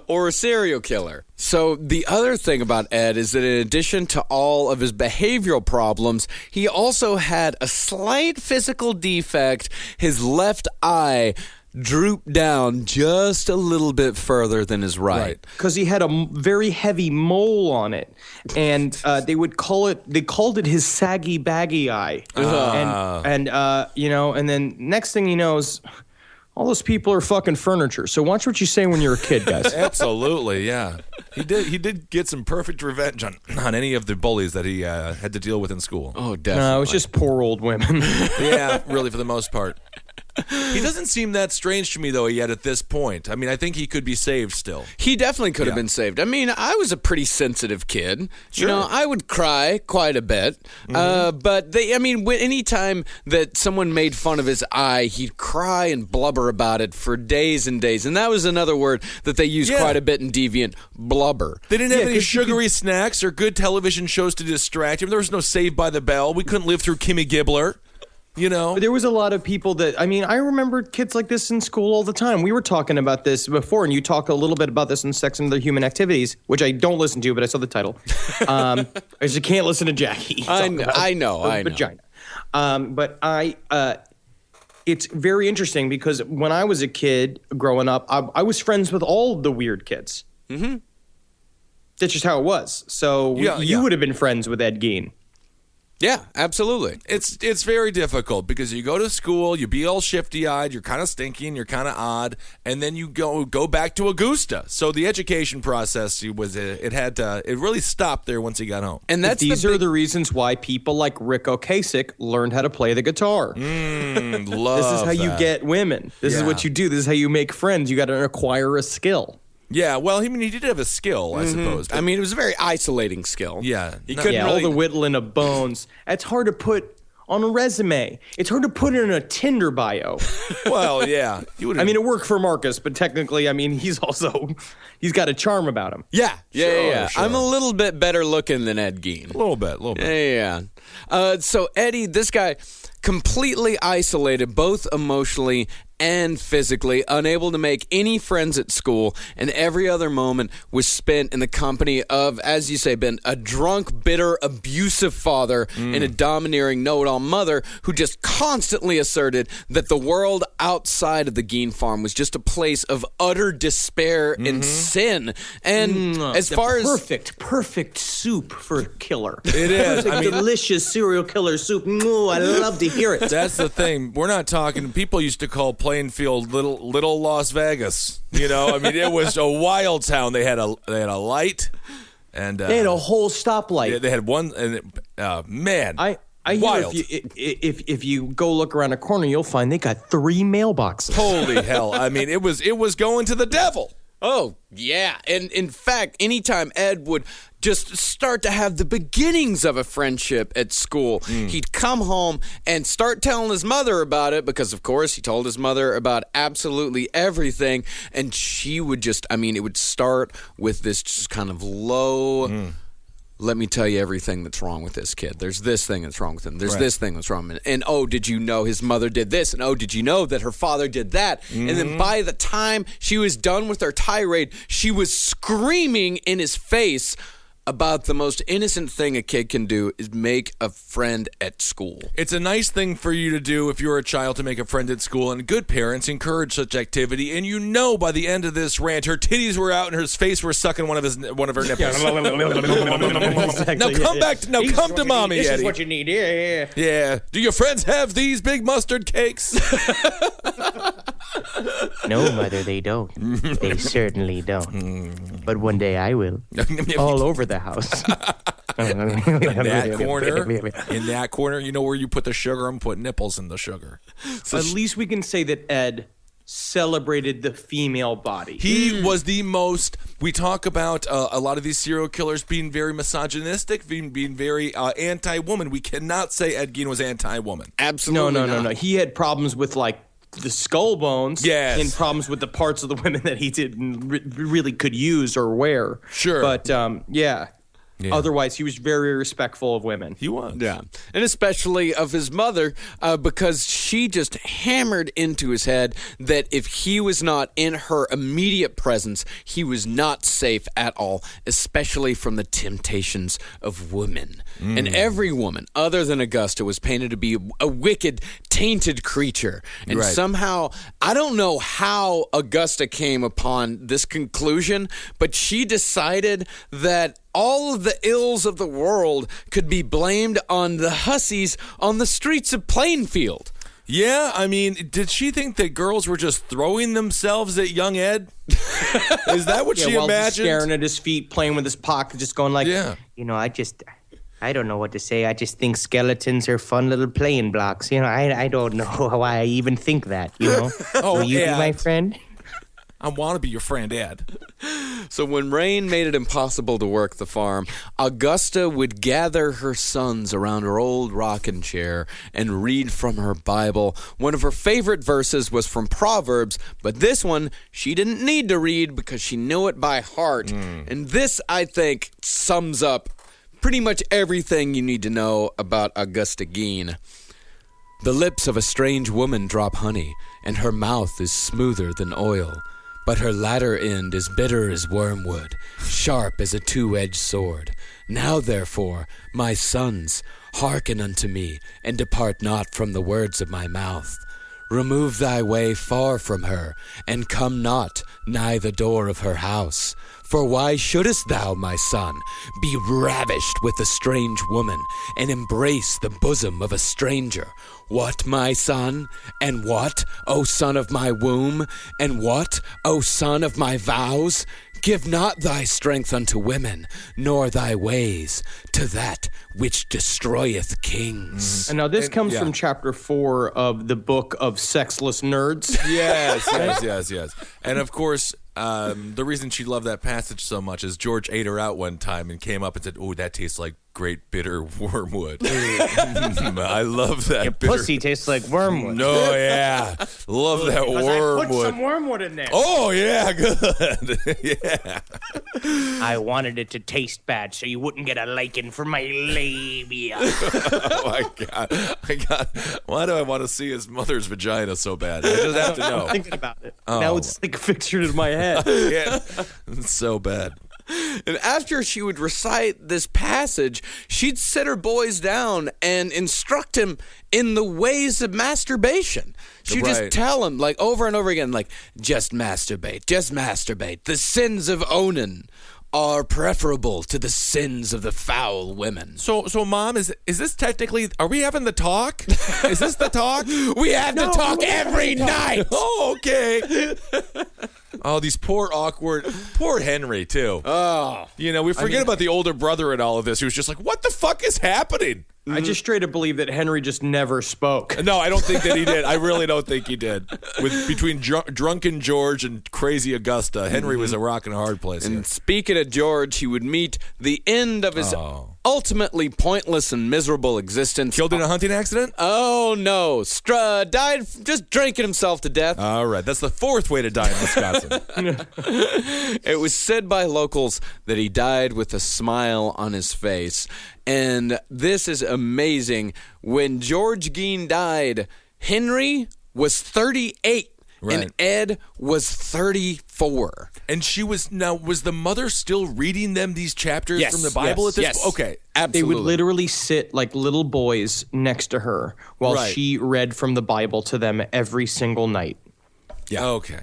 Or a serial killer. So the other thing about Ed is that in addition to all of his behavioral problems, he also had a slight physical defect. His left eye drooped down just a little bit further than his right. Because he had a very heavy mole on it. And they called it his saggy baggy eye. And then next thing he knows, all those people are fucking furniture. So watch what you say when you're a kid, guys. Absolutely, yeah. He did get some perfect revenge on any of the bullies that he had to deal with in school. Oh, definitely. No, it was just poor old women. Yeah, really, for the most part. He doesn't seem that strange to me, though, yet at this point. I mean, I think he could be saved still. He definitely could have been saved. I mean, I was a pretty sensitive kid. Sure. You know, I would cry quite a bit. But anytime that someone made fun of his eye, he'd cry and blubber about it for days and days. And that was another word that they used quite a bit in Deviant, blubber. They didn't have any sugary snacks or good television shows to distract him. There was no Saved by the Bell. We couldn't live through Kimmy Gibbler. You know, there was a lot of people that, I mean, I remember kids like this in school all the time. We were talking about this before, and you talk a little bit about this in Sex and Other Human Activities, which I don't listen to, but I saw the title. I just can't listen to Jackie. I know. Vagina. It's very interesting because when I was a kid growing up, I was friends with all the weird kids. Mm-hmm. That's just how it was. So you would have been friends with Ed Gein. Yeah, absolutely. It's very difficult because you go to school, you be all shifty-eyed, you're kind of stinky and you're kind of odd, and then you go back to Augusta. So the education process it really stopped there once he got home. And these are the reasons why people like Rick Ocasek learned how to play the guitar. Love This is how you get women. This is what you do. This is how you make friends. You got to acquire a skill. Yeah, well, he did have a skill, I suppose. I mean, it was a very isolating skill. Yeah. He couldn't really... all the whittling of bones. That's hard to put on a resume. It's hard to put in a Tinder bio. Well, yeah. I mean, it worked for Marcus, but technically, I mean, he's got a charm about him. Yeah. Sure. I'm a little bit better looking than Ed Gein. A little bit. Yeah. So Eddie, this guy, completely isolated, both emotionally and physically, unable to make any friends at school, and every other moment was spent in the company of, as you say, Ben, a drunk, bitter, abusive father and a domineering know-it-all mother who just constantly asserted that the world outside of the Gein farm was just a place of utter despair and sin. And as far as perfect soup for a killer. It is. I mean, delicious serial killer soup. I love to hear it. That's the thing. We're not talking. People used to call Plainfield little Las Vegas. You know, I mean, it was a wild town. They had a light, and they had a whole stoplight. They had one, and man, I wild. Hear if you go look around a corner, you'll find they got 3 mailboxes. Holy hell! I mean, it was going to the devil. Oh, yeah. And in fact, anytime Ed would just start to have the beginnings of a friendship at school, he'd come home and start telling his mother about it because, of course, he told his mother about absolutely everything. And she would just, I mean, it would start with this just kind of low... Let me tell you everything that's wrong with this kid. There's this thing that's wrong with him. There's this thing that's wrong with him. And, oh, did you know his mother did this? And, oh, did you know that her father did that? And then by the time she was done with her tirade, she was screaming in his face about the most innocent thing a kid can do is make a friend at school. It's a nice thing for you to do if you're a child to make a friend at school, and good parents encourage such activity. And you know, by the end of this rant, her titties were out and her face were sucking one of her nipples. Now come back. Now come to mommy, Eddie. This is what you need. Yeah. Do your friends have these big mustard cakes? No, Mother, they don't. They certainly don't. But one day I will. All over the house. In that corner, you know where you put the sugar? I'm putting nipples in the sugar. At least we can say that Ed celebrated the female body. He was the most. We talk about a lot of these serial killers being very misogynistic, being very anti-woman. We cannot say Ed Gein was anti-woman. Absolutely No. He had problems with like the skull bones, and problems with the parts of the women that he didn't really could use or wear. Sure, but Yeah. Otherwise, he was very respectful of women. He was. Yeah. And especially of his mother, because she just hammered into his head that if he was not in her immediate presence, he was not safe at all, especially from the temptations of women. And every woman, other than Augusta, was painted to be a wicked, tainted creature. And somehow, I don't know how Augusta came upon this conclusion, but she decided that all of the ills of the world could be blamed on the hussies on the streets of Plainfield. Yeah, I mean, did she think that girls were just throwing themselves at young Ed? Is that what she while imagined? Staring at his feet, playing with his pocket, just going like, You know, I don't know what to say. I just think skeletons are fun little playing blocks. You know, I don't know why I even think that, you know? Will you be my friend? I want to be your friend, Ed. So when rain made it impossible to work the farm, Augusta would gather her sons around her old rocking chair and read from her Bible. One of her favorite verses was from Proverbs, but this one she didn't need to read because she knew it by heart. And this, I think, sums up pretty much everything you need to know about Augusta Gein. The lips of a strange woman drop honey, and her mouth is smoother than oil. But her latter end is bitter as wormwood, sharp as a two-edged sword. Now, therefore, my sons, hearken unto me, and depart not from the words of my mouth. Remove thy way far from her, and come not nigh the door of her house. For why shouldest thou, my son, be ravished with a strange woman, and embrace the bosom of a stranger? What, my son? And what, O son of my womb? And what, O son of my vows? Give not thy strength unto women, nor thy ways to that which destroyeth kings. And now this comes from chapter 4 of the book of Sexless Nerds. Yes. And of course, the reason she loved that passage so much is George ate her out one time and came up and said, "Oh, that tastes like great bitter wormwood." I love that. Your pussy tastes like wormwood. No, yeah. Love that wormwood. I put some wormwood in there. Oh, yeah, good. Yeah. I wanted it to taste bad so you wouldn't get a lichen for my labia. Oh, my God. Why do I want to see his mother's vagina so bad? I just have to know. I'm thinking about it. Now it's like fixtured in my head. Yeah. It's so bad. And after she would recite this passage, she'd sit her boys down and instruct him in the ways of masturbation. She'd just tell him, like, over and over again, like, just masturbate. The sins of Onan are preferable to the sins of the foul women. So Mom, is this technically, are we having the talk? Is this the talk? We have to talk every night. Oh, okay. Oh, these poor Henry, too. Oh. You know, we forget about the older brother in all of this. He was just like, what the fuck is happening? I just straight up believe that Henry just never spoke. No, I don't think that he did. I really don't think he did. Between drunken George and crazy Augusta, Henry was a rock and a hard place. And here. speaking of George, he would meet the end of his ultimately pointless and miserable existence. Killed in a hunting accident? Oh, no. Died just drinking himself to death. All right. That's the fourth way to die in Wisconsin. It was said by locals that he died with a smile on his face. And this is amazing. When George Gein died, Henry was 38. Right. And Ed was 34. And was the mother still reading them these chapters from the Bible at this point? Okay. Absolutely. They would literally sit like little boys next to her while she read from the Bible to them every single night. Yeah. Okay.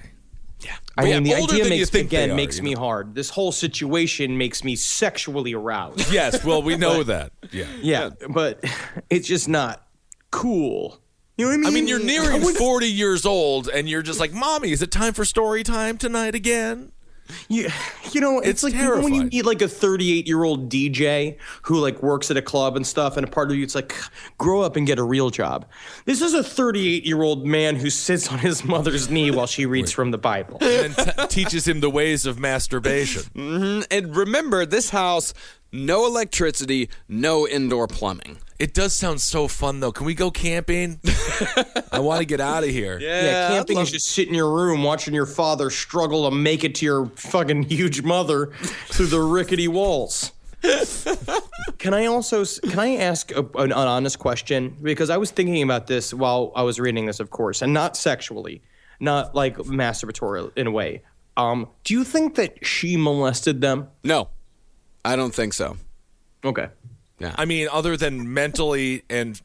Yeah. I mean, the idea makes me hard. This whole situation makes me sexually aroused. Yes, well, we know that. Yeah, but it's just not cool. You know what I mean? I mean, you're nearing 40 years old, and you're just like, Mommy, is it time for story time tonight again? You know, it's like terrifying. when you meet like a 38-year-old DJ who like works at a club and stuff, and a part of you, it's like, grow up and get a real job. This is a 38-year-old man who sits on his mother's knee while she reads from the Bible. And teaches him the ways of masturbation. Mm-hmm. And remember, this house, no electricity, no indoor plumbing. It does sound so fun, though. Can we go camping? I want to get out of here. Yeah, camping is just sit in your room watching your father struggle to make it to your fucking huge mother through the rickety walls. Can I ask an honest question? Because I was thinking about this while I was reading this, of course, and not sexually, not like masturbatory in a way. Do you think that she molested them? No, I don't think so. Okay. Yeah. I mean, other than mentally and...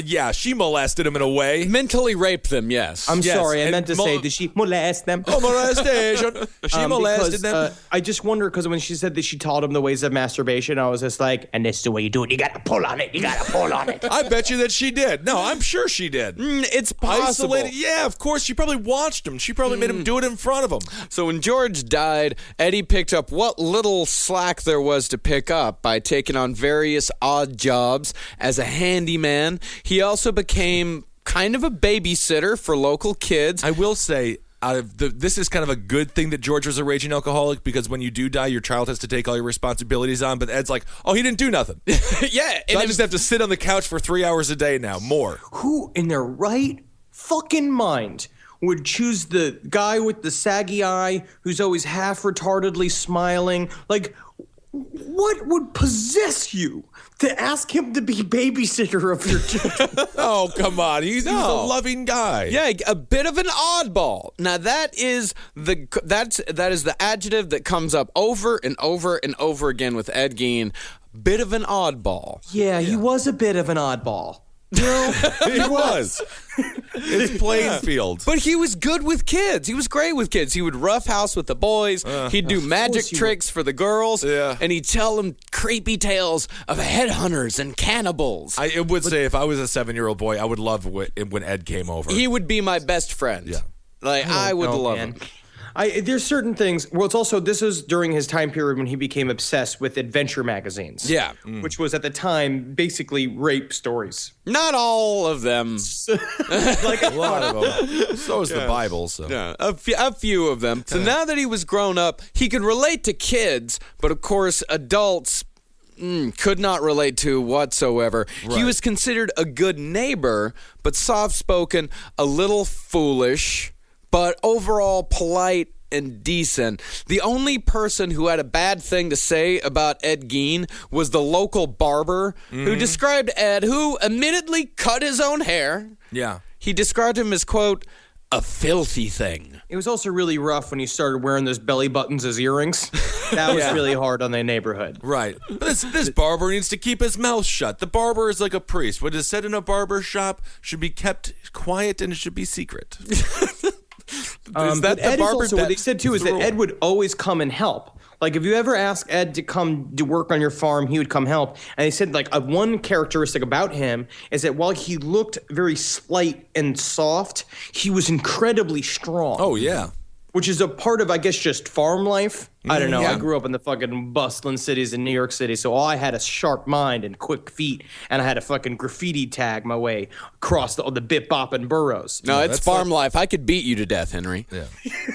yeah, she molested him in a way. Mentally raped them, yes. I'm Yes, sorry, I and meant to say, did she molest them? Oh, molestation. She molested them. I just wonder, because when she said that she taught him the ways of masturbation, I was just like, and this is the way you do it. You got to pull on it. You got to pull on it. I bet you that she did. No, I'm sure she did. It's possible. Isolated. Yeah, of course. She probably watched him. She probably made him do it in front of him. So when George died, Eddie picked up what little slack there was to pick up by taking on various odd jobs as a handyman. He also became kind of a babysitter for local kids. I will say, this is kind of a good thing that George was a raging alcoholic, because when you do die, your child has to take all your responsibilities on. But Ed's like, oh, he didn't do nothing. Yeah. So I just have to sit on the couch for 3 hours a day now, more. Who in their right fucking mind would choose the guy with the saggy eye who's always half retardedly smiling? Like, what would possess you to ask him to be babysitter of your children? Oh, come on. He's a loving guy. Yeah, a bit of an oddball. Now that is the adjective that comes up over and over and over again with Ed Gein. Bit of an oddball. Yeah, he was a bit of an oddball. He was. It's Plainfield. But he was good with kids. He was great with kids. He would roughhouse with the boys. He'd do magic tricks for the girls. Yeah. And he'd tell them creepy tales of headhunters and cannibals. I would say if I was a 7-year-old boy, I would love when Ed came over. He would be my best friend. Yeah. Like, I would love him. There's certain things. Well, it's also, this is during his time period when he became obsessed with adventure magazines. Yeah. Which was at the time basically rape stories. Not all of them. Like a lot of them. So is the Bible. So Yeah, a few of them. So now that he was grown up, he could relate to kids, but of course, adults could not relate to whatsoever. Right. He was considered a good neighbor, but soft-spoken, a little foolish, but overall polite and decent. The only person who had a bad thing to say about Ed Gein was the local barber, who described Ed, who admittedly cut his own hair. yeah. He described him as, quote, a filthy thing. It was also really rough when he started wearing those belly buttons as earrings. That was really hard on the neighborhood. Right. But this barber needs to keep his mouth shut. The barber is like a priest. What is said in a barber shop should be kept quiet, and it should be secret. Is that the barber? What they said too is that Ed would always come and help. Like, if you ever ask Ed to come to work on your farm, he would come help. And they said, like, one characteristic about him is that while he looked very slight and soft, he was incredibly strong. Oh, yeah. Which is a part of, I guess, just farm life. I don't know. Yeah. I grew up in the fucking bustling cities in New York City, so I had a sharp mind and quick feet, and I had a fucking graffiti tag my way across the bip-bopping boroughs. No, it's farm life. I could beat you to death, Henry. Yeah.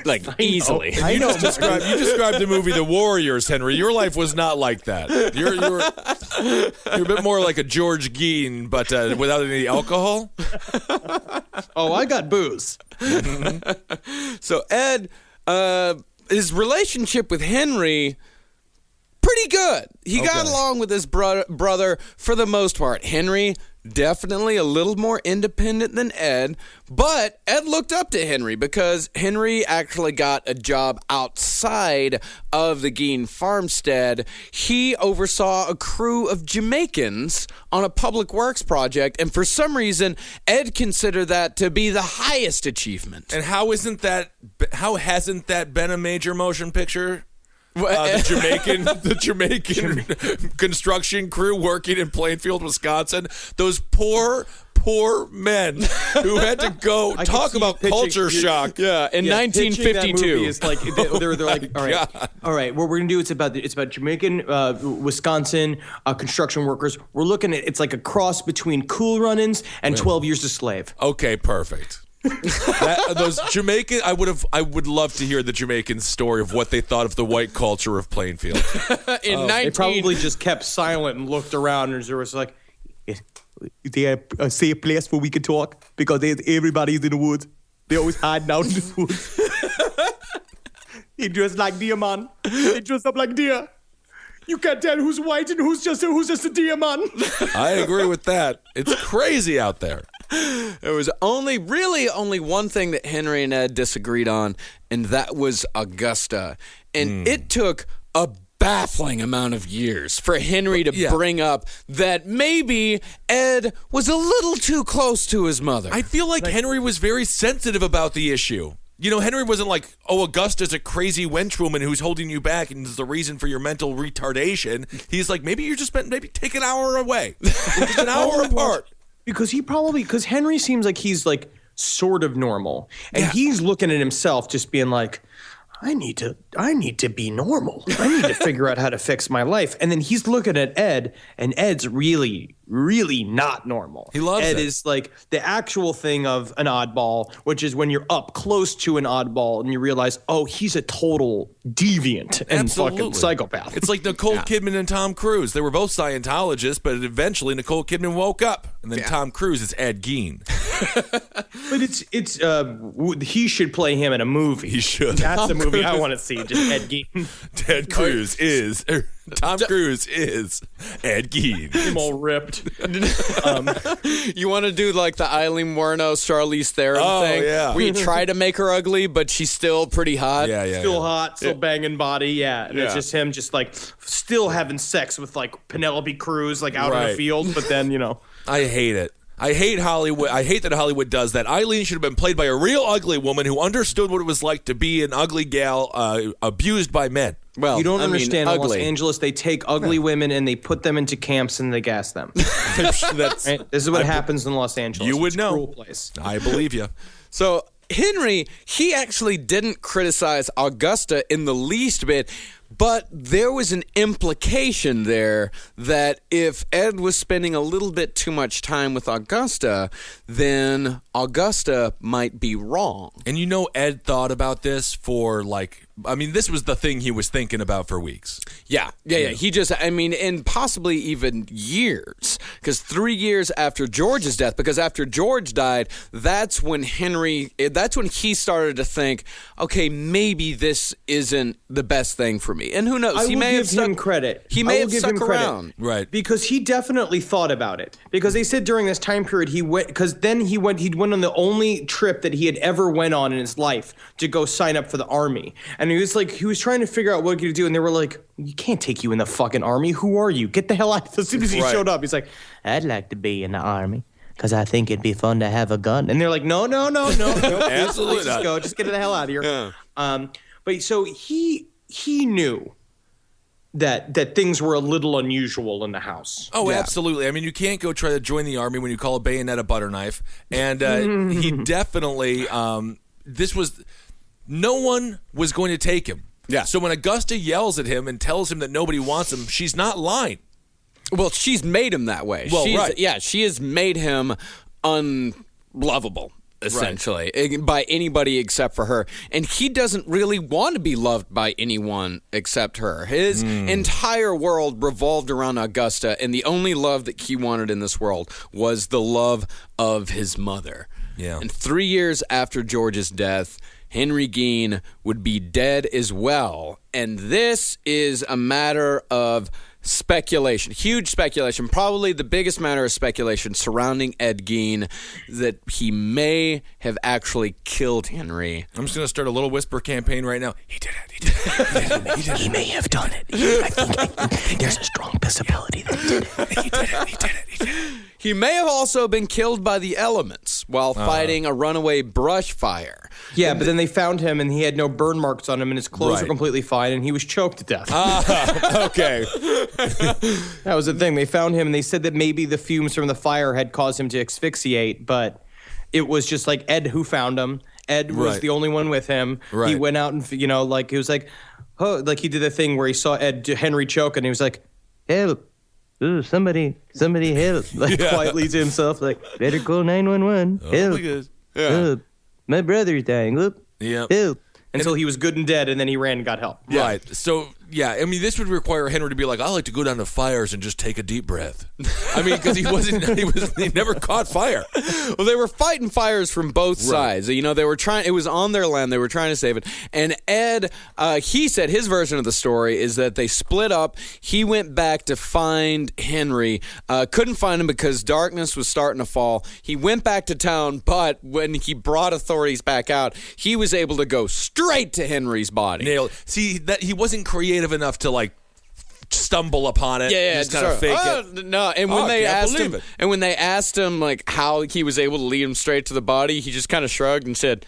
Like, easily. You described the movie The Warriors, Henry. Your life was not like that. You're a bit more like a George Gein, but without any alcohol. Oh, I got booze. So Ed, his relationship with Henry, pretty good. He got along with his brother for the most part. Henry, definitely a little more independent than Ed, but Ed looked up to Henry because Henry actually got a job outside of the Gein farmstead. He oversaw a crew of Jamaicans on a public works project, and for some reason, Ed considered that to be the highest achievement. And how hasn't that been a major motion picture? The Jamaican construction crew working in Plainfield, Wisconsin. Those poor men who had to go talk about culture shock. Yeah, in 1952. Is like they're like, all right. What we're gonna do? It's about Jamaican, Wisconsin construction workers. We're looking at it's like a cross between Cool Runnings and 12 Years a Slave. Okay, perfect. Those Jamaican, I would love to hear the Jamaican story of what they thought of the white culture of Plainfield. They probably just kept silent and looked around, and there was like, is there a safe place where we can talk? Because everybody's in the woods. They always hide out in the woods. They dress like deer, man. They dress up like deer. You can't tell who's white and who's just a deer, man. I agree with that. It's crazy out there. There was only one thing that Henry and Ed disagreed on, and that was Augusta. And it took a baffling amount of years for Henry to bring up that maybe Ed was a little too close to his mother. I feel like Henry was very sensitive about the issue. You know, Henry wasn't like, oh, Augusta's a crazy wench woman who's holding you back and is the reason for your mental retardation. He's like, maybe you're just maybe take an hour away. Just an hour apart. Because Henry seems like he's like sort of normal. And he's looking at himself just being like, I need to be normal. I need to figure out how to fix my life. And then he's looking at Ed, and Ed's really, really not normal. He loves Ed it. is like the actual thing of an oddball, which is when you're up close to an oddball and you realize, oh, he's a total deviant and fucking psychopath. It's like Nicole Kidman and Tom Cruise. They were both Scientologists, but eventually Nicole Kidman woke up, and then Tom Cruise is Ed Gein. But he should play him in a movie. He should. That's the movie I want to see. Just Ed Gein. Tom Cruise is Ed Gein. Him all ripped. You want to do like the Eileen Wuornos, Charlize Theron thing? Yeah. Where you try to make her ugly, but she's still pretty hot. Still hot, still banging body, And it's just him just like still having sex with like Penelope Cruz like out in the field, but then, you know. I hate it. I hate Hollywood. I hate that Hollywood does that. Eileen should have been played by a real ugly woman who understood what it was like to be an ugly gal abused by men. Well, you don't understand. In Los Angeles, they take ugly women and they put them into camps and they gas them. This is what happens in Los Angeles. You would it's know. A cruel place. I believe you. So Henry, he actually didn't criticize Augusta in the least bit. But there was an implication there that if Ed was spending a little bit too much time with Augusta, then Augusta might be wrong. And you know, Ed thought about this for this was the thing he was thinking about for weeks. Yeah. He just, and possibly even years. Because 3 years after George's death, because after George died, that's when he started to think, okay, maybe this isn't the best thing for me. And who knows? He may have him credit. He may have stuck around. Right. Because he definitely thought about it. Because they said during this time period he'd went on the only trip that he had ever went on in his life to go sign up for the army. And he was trying to figure out what he could do, and they were like, "We can't take you in the fucking army. Who are you? Get the hell out!" As soon as he showed up, he's like, "I'd like to be in the army because I think it'd be fun to have a gun." And they're like, "No, absolutely just go, just get the hell out of here." Yeah. But so he knew that things were a little unusual in the house. Oh, absolutely. I mean, you can't go try to join the army when you call a bayonet a butter knife. And he definitely, no one was going to take him. Yeah. So when Augusta yells at him and tells him that nobody wants him, she's not lying. Well, she's made him that way. Well, Yeah, she has made him unlovable. Essentially, by anybody except for her. And he doesn't really want to be loved by anyone except her. His entire world revolved around Augusta, and the only love that he wanted in this world was the love of his mother. Yeah. And 3 years after George's death, Henry Gein would be dead as well. And this is a matter of speculation, huge speculation, probably the biggest matter of speculation surrounding Ed Gein, that he may have actually killed Henry. I'm just going to start a little whisper campaign right now. He did it. He may have done it. I think there's a strong possibility that he did it. He did it. He may have also been killed by the elements while fighting a runaway brush fire. Yeah, but then they found him, and he had no burn marks on him, and his clothes were completely fine, and he was choked to death. Okay. That was the thing. They found him, and they said that maybe the fumes from the fire had caused him to asphyxiate, but it was just like Ed who found him. Ed was the only one with him. Right. He went out and, he was like, oh, like he did the thing where he saw Henry choke, and he was like, help. Ooh, somebody help. Like quietly to himself, like, better call 911. Help. My brother's dying. Help. Until he was good and dead, and then he ran and got help. Yeah. Right. So, yeah, I mean, this would require Henry to be like, I like to go down to fires and just take a deep breath. I mean, because he never caught fire. Well, they were fighting fires from both sides. You know, they were trying, it was on their land, they were trying to save it. And Ed, he said his version of the story is that they split up. He went back to find Henry, couldn't find him because darkness was starting to fall. He went back to town, but when he brought authorities back out, he was able to go straight to Henry's body. Nailed. See, that he wasn't creative enough to like stumble upon it. Yeah, just kind of fake it. No, and when they asked him like how he was able to lead him straight to the body, he just kind of shrugged and said,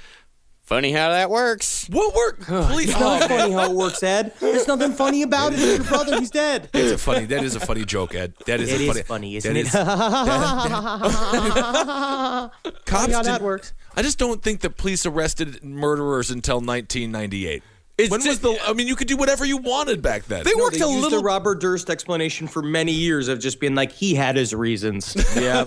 "Funny how that works." What work? Please. It's not funny how it works, Ed. There's nothing funny about it. It's your brother. He's dead. That is a funny joke, Ed. That is funny, isn't it? Cops how that works. I just don't think the police arrested murderers until 1998. When was I mean, you could do whatever you wanted back then. They used the Robert Durst explanation for many years of just being like, he had his reasons. Yeah.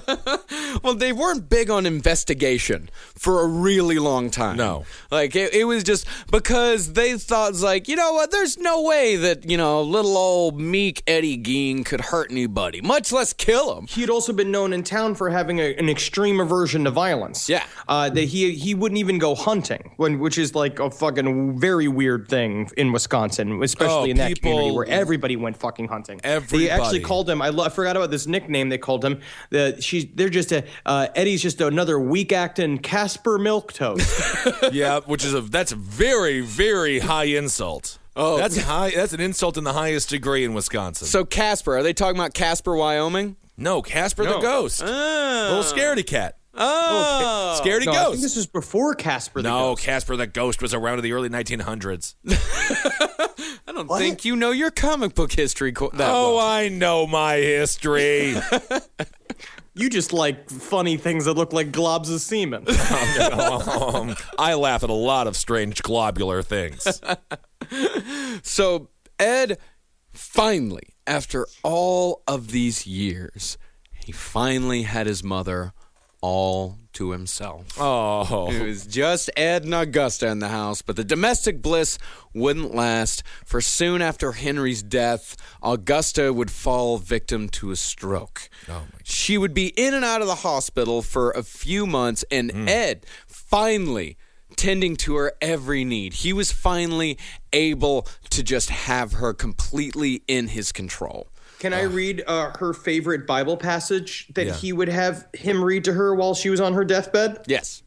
Well, they weren't big on investigation for a really long time. No. Like, it was just because they thought, like, you know what, there's no way that, little old meek Eddie Gein could hurt anybody, much less kill him. He had also been known in town for having an extreme aversion to violence. Yeah. That he wouldn't even go hunting, which is like a fucking very weird thing in Wisconsin, especially in that community where everybody went fucking hunting. Everybody. They actually called him, I forgot about this nickname they called him, Eddie's just another weak-acting Casper Milquetoast. Yeah, that's a very, very high insult. Oh, that's high. That's an insult in the highest degree in Wisconsin. So Casper, are they talking about Casper, Wyoming? No, Casper the ghost. Little scaredy cat. Oh, scaredy ghost. I think this was before Casper the Ghost. No, Casper the Ghost was around in the early 1900s. I don't think you know your comic book history that well. I know my history. You just like funny things that look like globs of semen. I laugh at a lot of strange globular things. So Ed finally, after all of these years, he finally had his mother all to himself. Oh. It was just Ed and Augusta in the house, but the domestic bliss wouldn't last, for soon after Henry's death, Augusta would fall victim to a stroke. Oh, she would be in and out of the hospital for a few months, and Ed finally tending to her every need. He was finally able to just have her completely in his control. Can I read her favorite Bible passage that he would have him read to her while she was on her deathbed? Yes.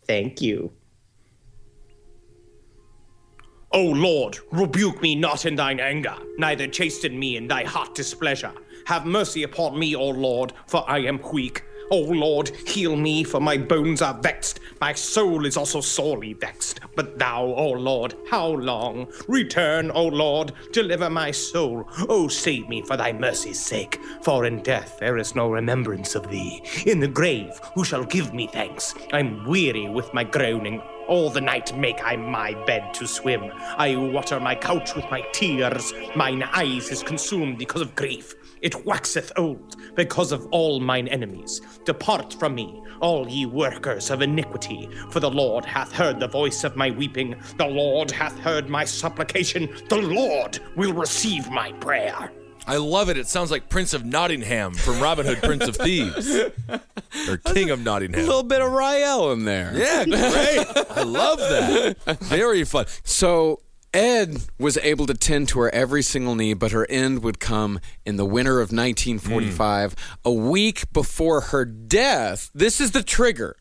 Thank you. O Lord, rebuke me not in thine anger, neither chasten me in thy hot displeasure. Have mercy upon me, O Lord, for I am weak. O Lord, heal me, for my bones are vexed. My soul is also sorely vexed. But thou, O Lord, how long? Return, O Lord, deliver my soul. O save me for thy mercy's sake. For in death there is no remembrance of thee. In the grave who shall give me thanks? I'm weary with my groaning. All the night make I my bed to swim. I water my couch with my tears. Mine eyes is consumed because of grief. It waxeth old because of all mine enemies. Depart from me, all ye workers of iniquity, for the Lord hath heard the voice of my weeping. The Lord hath heard my supplication. The Lord will receive my prayer. I love it. It sounds like Prince of Nottingham from Robin Hood, Prince of Thieves. Or King of Nottingham. A little bit of Rael in there. Yeah, great. I love that. Very fun. So Ed was able to tend to her every single need, but her end would come in the winter of 1945, a week before her death. This is the trigger.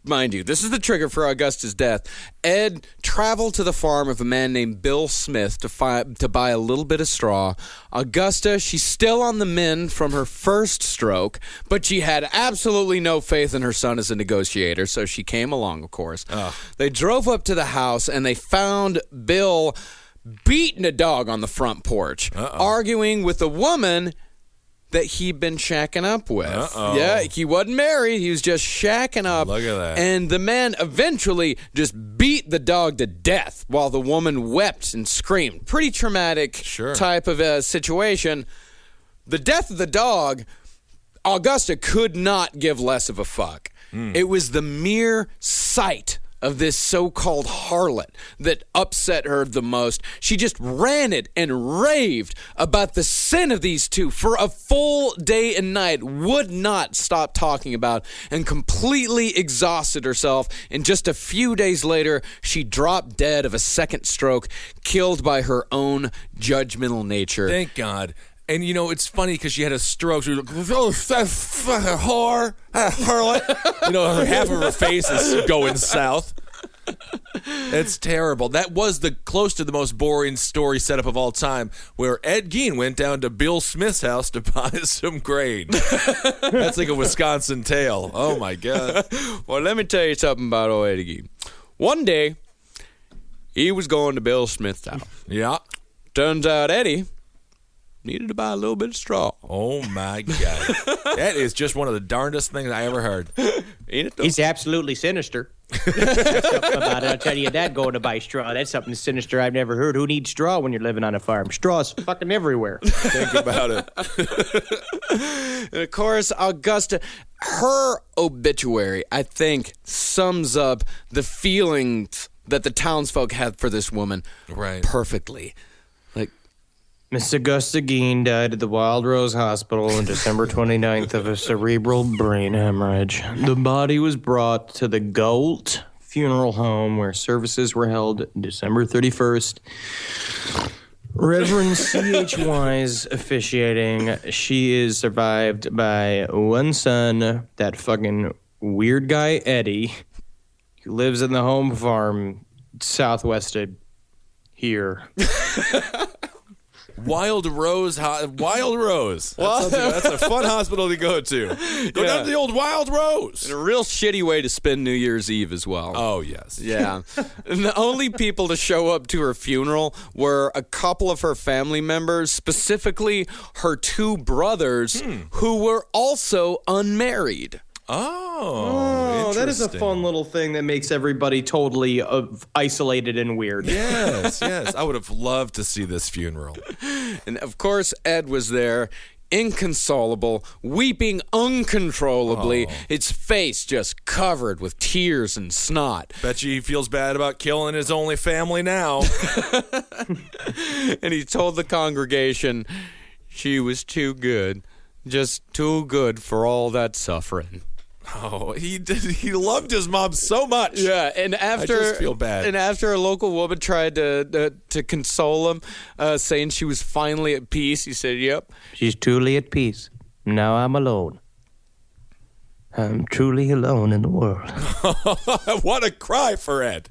mind you, this is the trigger for Augusta's death. Ed traveled to the farm of a man named Bill Smith to buy a little bit of straw. Augusta, she's still on the mend from her first stroke, but she had absolutely no faith in her son as a negotiator, so she came along, of course. They drove up to the house, and they found Bill beating a dog on the front porch, arguing with a woman that he'd been shacking up with. Yeah, he wasn't married. He was just shacking up. Look at that. And the man eventually just beat the dog to death while the woman wept and screamed. Pretty traumatic type of a situation. The death of the dog, Augusta could not give less of a fuck. It was the mere sight of this so-called harlot that upset her the most. She just ranted and raved about the sin of these two for a full day and night, would not stop talking about, and completely exhausted herself. And just a few days later, she dropped dead of a second stroke, killed by her own judgmental nature. Thank God. And, you know, it's funny because she had a stroke. She was like, oh, that's a whore, a harlot. You know, half of her face is going south. It's terrible. That was the close to the most boring story setup of all time, where Ed Gein went down to Bill Smith's house to buy some grain. That's like a Wisconsin tale. Oh, my God. Well, let me tell you something about old Eddie Gein. One day, he was going to Bill Smith's house. Yeah. Turns out Eddie needed to buy a little bit of straw. Oh, my God. That is just one of the darndest things I ever heard. Ain't it, though? He's absolutely sinister. That's something about it. I'll tell you that, going to buy straw. That's something sinister I've never heard. Who needs straw when you're living on a farm? Straw's fucking everywhere. Think about it. And of course, Augusta, her obituary, I think, sums up the feelings that the townsfolk had for this woman perfectly. Miss Augusta Gein died at the Wild Rose Hospital on December 29th of a cerebral brain hemorrhage. The body was brought to the Galt Funeral Home, where services were held December 31st. Reverend C.H. Wise officiating. She is survived by one son, that fucking weird guy Eddie, who lives in the home farm southwest of here. Wild Rose. That's a fun hospital to go to. Go down to the old Wild Rose. And a real shitty way to spend New Year's Eve as well. Oh, yes. Yeah. And the only people to show up to her funeral were a couple of her family members, specifically her two brothers, who were also unmarried. Oh, that is a fun little thing that makes everybody totally isolated and weird. Yes. I would have loved to see this funeral. And of course, Ed was there, inconsolable, weeping uncontrollably, his face just covered with tears and snot. Bet you he feels bad about killing his only family now. And he told the congregation she was too good, just too good for all that suffering. Oh, he loved his mom so much. Yeah, and after I just feel bad. And after a local woman tried to console him, saying she was finally at peace, he said, "Yep, she's truly at peace. Now I'm alone. I'm truly alone in the world." What a cry for Ed.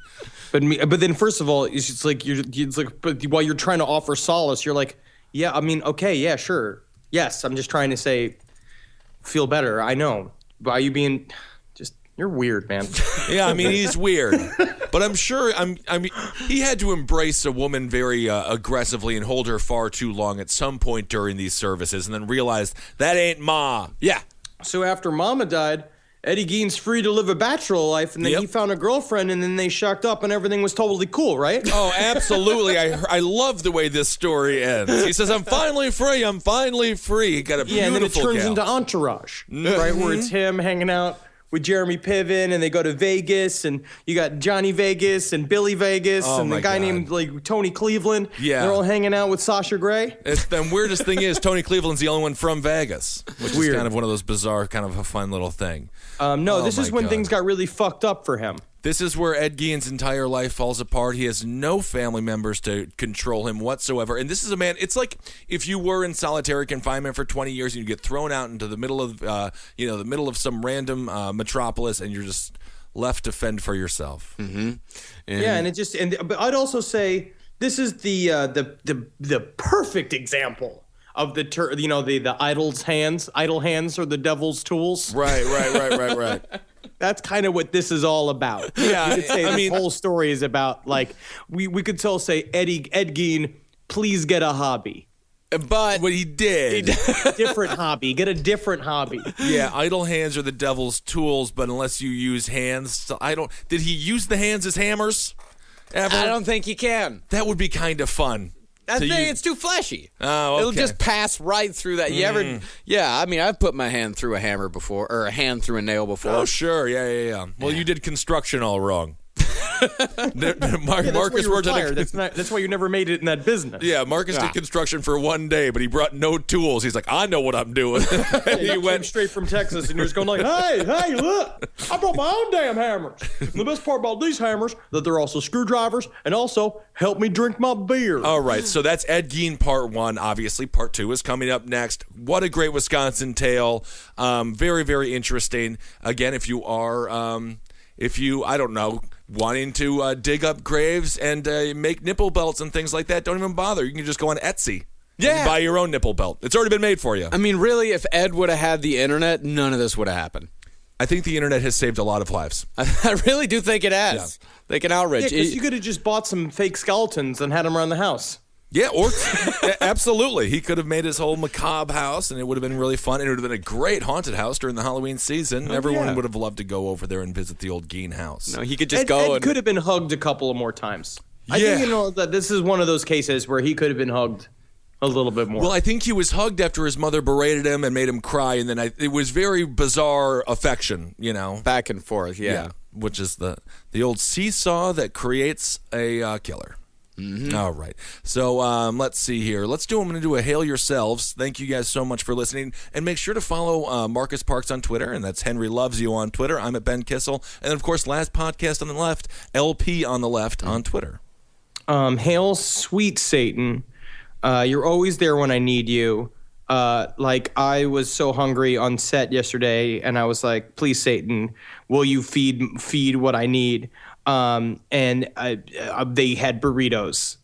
But then, first of all, it's like but while you're trying to offer solace, you're like, yeah, I mean, okay, yeah, sure, yes, I'm just trying to say, feel better. I know. Why are you being you're weird, man. Yeah, I mean, he's weird. But I'm sure, he had to embrace a woman very aggressively and hold her far too long at some point during these services and then realized, that ain't Ma. Yeah. So after Mama died, Eddie Gein's free to live a bachelor life, and then he found a girlfriend, and then they shacked up, and everything was totally cool, right? Oh, absolutely. I love the way this story ends. He says, I'm finally free. He got a beautiful and then it turns into Entourage, right, where it's him hanging out with Jeremy Piven, and they go to Vegas, and you got Johnny Vegas and Billy Vegas, and the guy named Tony Cleveland. Yeah. They're all hanging out with Sasha Grey. The weirdest thing is Tony Cleveland's the only one from Vegas, which is kind of one of those bizarre, kind of a fun little thing. This is when things got really fucked up for him. This is where Ed Gein's entire life falls apart. He has no family members to control him whatsoever. And this is a man, it's like if you were in solitary confinement for 20 years and you get thrown out into the middle of, the middle of some random metropolis, and you're just left to fend for yourself. Mm-hmm. But I'd also say this is the perfect example of the idle hands are the devil's tools. Right. That's kind of what this is all about. Yeah, you could say this whole story is about, like, we could still say Ed Gein, please get a hobby. But what he did. Different hobby. Get a different hobby. Yeah, idle hands are the devil's tools, but unless you use hands, did he use the hands as hammers ever? I don't think you can. That would be kind of fun. It's too fleshy. Oh, okay. It'll just pass right through that. You ever? Yeah, I mean, I've put my hand through a hammer before, or a hand through a nail before. Oh, sure. Yeah. Well, you did construction all wrong. Marcus worked on that's why you never made it in that business. Yeah, Marcus did construction for one day, but he brought no tools. He's like, I know what I'm doing. He went straight from Texas, and you're just going like, hey, look, I brought my own damn hammers. And the best part about these hammers, that they're also screwdrivers, and also help me drink my beer. All right, so that's Ed Gein part 1. Obviously, part 2 is coming up next. What a great Wisconsin tale. Very, very interesting. Again, if you are, I don't know, wanting to dig up graves and make nipple belts and things like that, don't even bother. You can just go on Etsy. Yeah. And buy your own nipple belt. It's already been made for you. I mean, really, if Ed would have had the internet, none of this would have happened. I think the internet has saved a lot of lives. I really do think it has. Yeah. They can outrage. Yeah, because you could have just bought some fake skeletons and had them around the house. Yeah, or absolutely. He could have made his whole macabre house, and it would have been really fun. And it would have been a great haunted house during the Halloween season. Everyone would have loved to go over there and visit the old Gein house. No, he could just Ed could have been hugged a couple of more times. I think, that this is one of those cases where he could have been hugged a little bit more. Well, I think he was hugged after his mother berated him and made him cry, and then it was very bizarre affection, back and forth. Yeah, which is the old seesaw that creates a killer. Mm-hmm. All right. So let's see here. I'm going to do a Hail Yourselves. Thank you guys so much for listening. And make sure to follow Marcus Parks on Twitter, and that's Henry Loves You on Twitter. I'm at Ben Kissel. And, of course, Last Podcast on the Left, LP on the Left on Twitter. Hail, sweet Satan. You're always there when I need you. Like, I was so hungry on set yesterday, and I was like, please, Satan, will you feed what I need? And they had burritos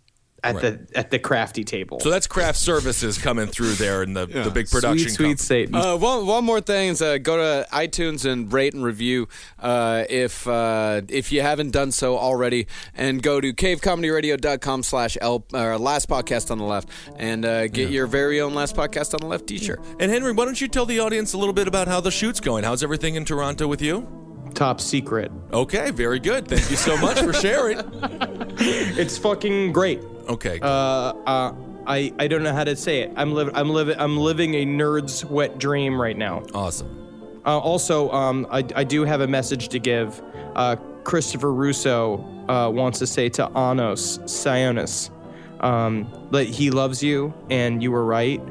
at the crafty table. So that's craft services coming through there in the big production. Sweet Satan. One more thing is go to iTunes and rate and review if you haven't done so already, and go to cavecomedyradio.com/Last Podcast on the Left and get your very own Last Podcast on the Left t-shirt. And Henry, why don't you tell the audience a little bit about how the shoot's going? How's everything in Toronto with you? Top secret. Okay, very good. Thank you so much for sharing. It's fucking great. Okay. I don't know how to say it. I'm living a nerd's wet dream right now. Awesome. Also, I do have a message to give. Christopher Russo wants to say to Anos Sionis that he loves you and you were right,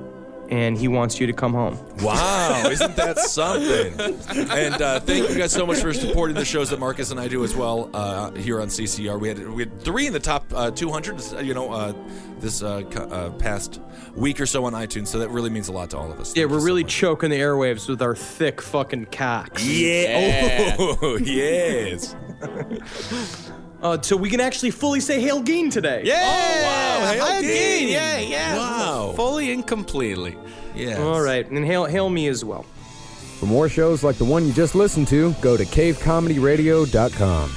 and he wants you to come home. Wow, isn't that something? And thank you guys so much for supporting the shows that Marcus and I do as well here on CCR. We had 3 in the top 200, this past week or so on iTunes, so that really means a lot to all of us. Yeah, we're really choking the airwaves with our thick fucking cocks. Yeah. Oh, yes. So we can actually fully say Hail Gein today. Yeah! Oh, wow. Hail Gein. Yeah. Wow. Fully and completely. Yeah. All right, and hail me as well. For more shows like the one you just listened to, go to cavecomedyradio.com.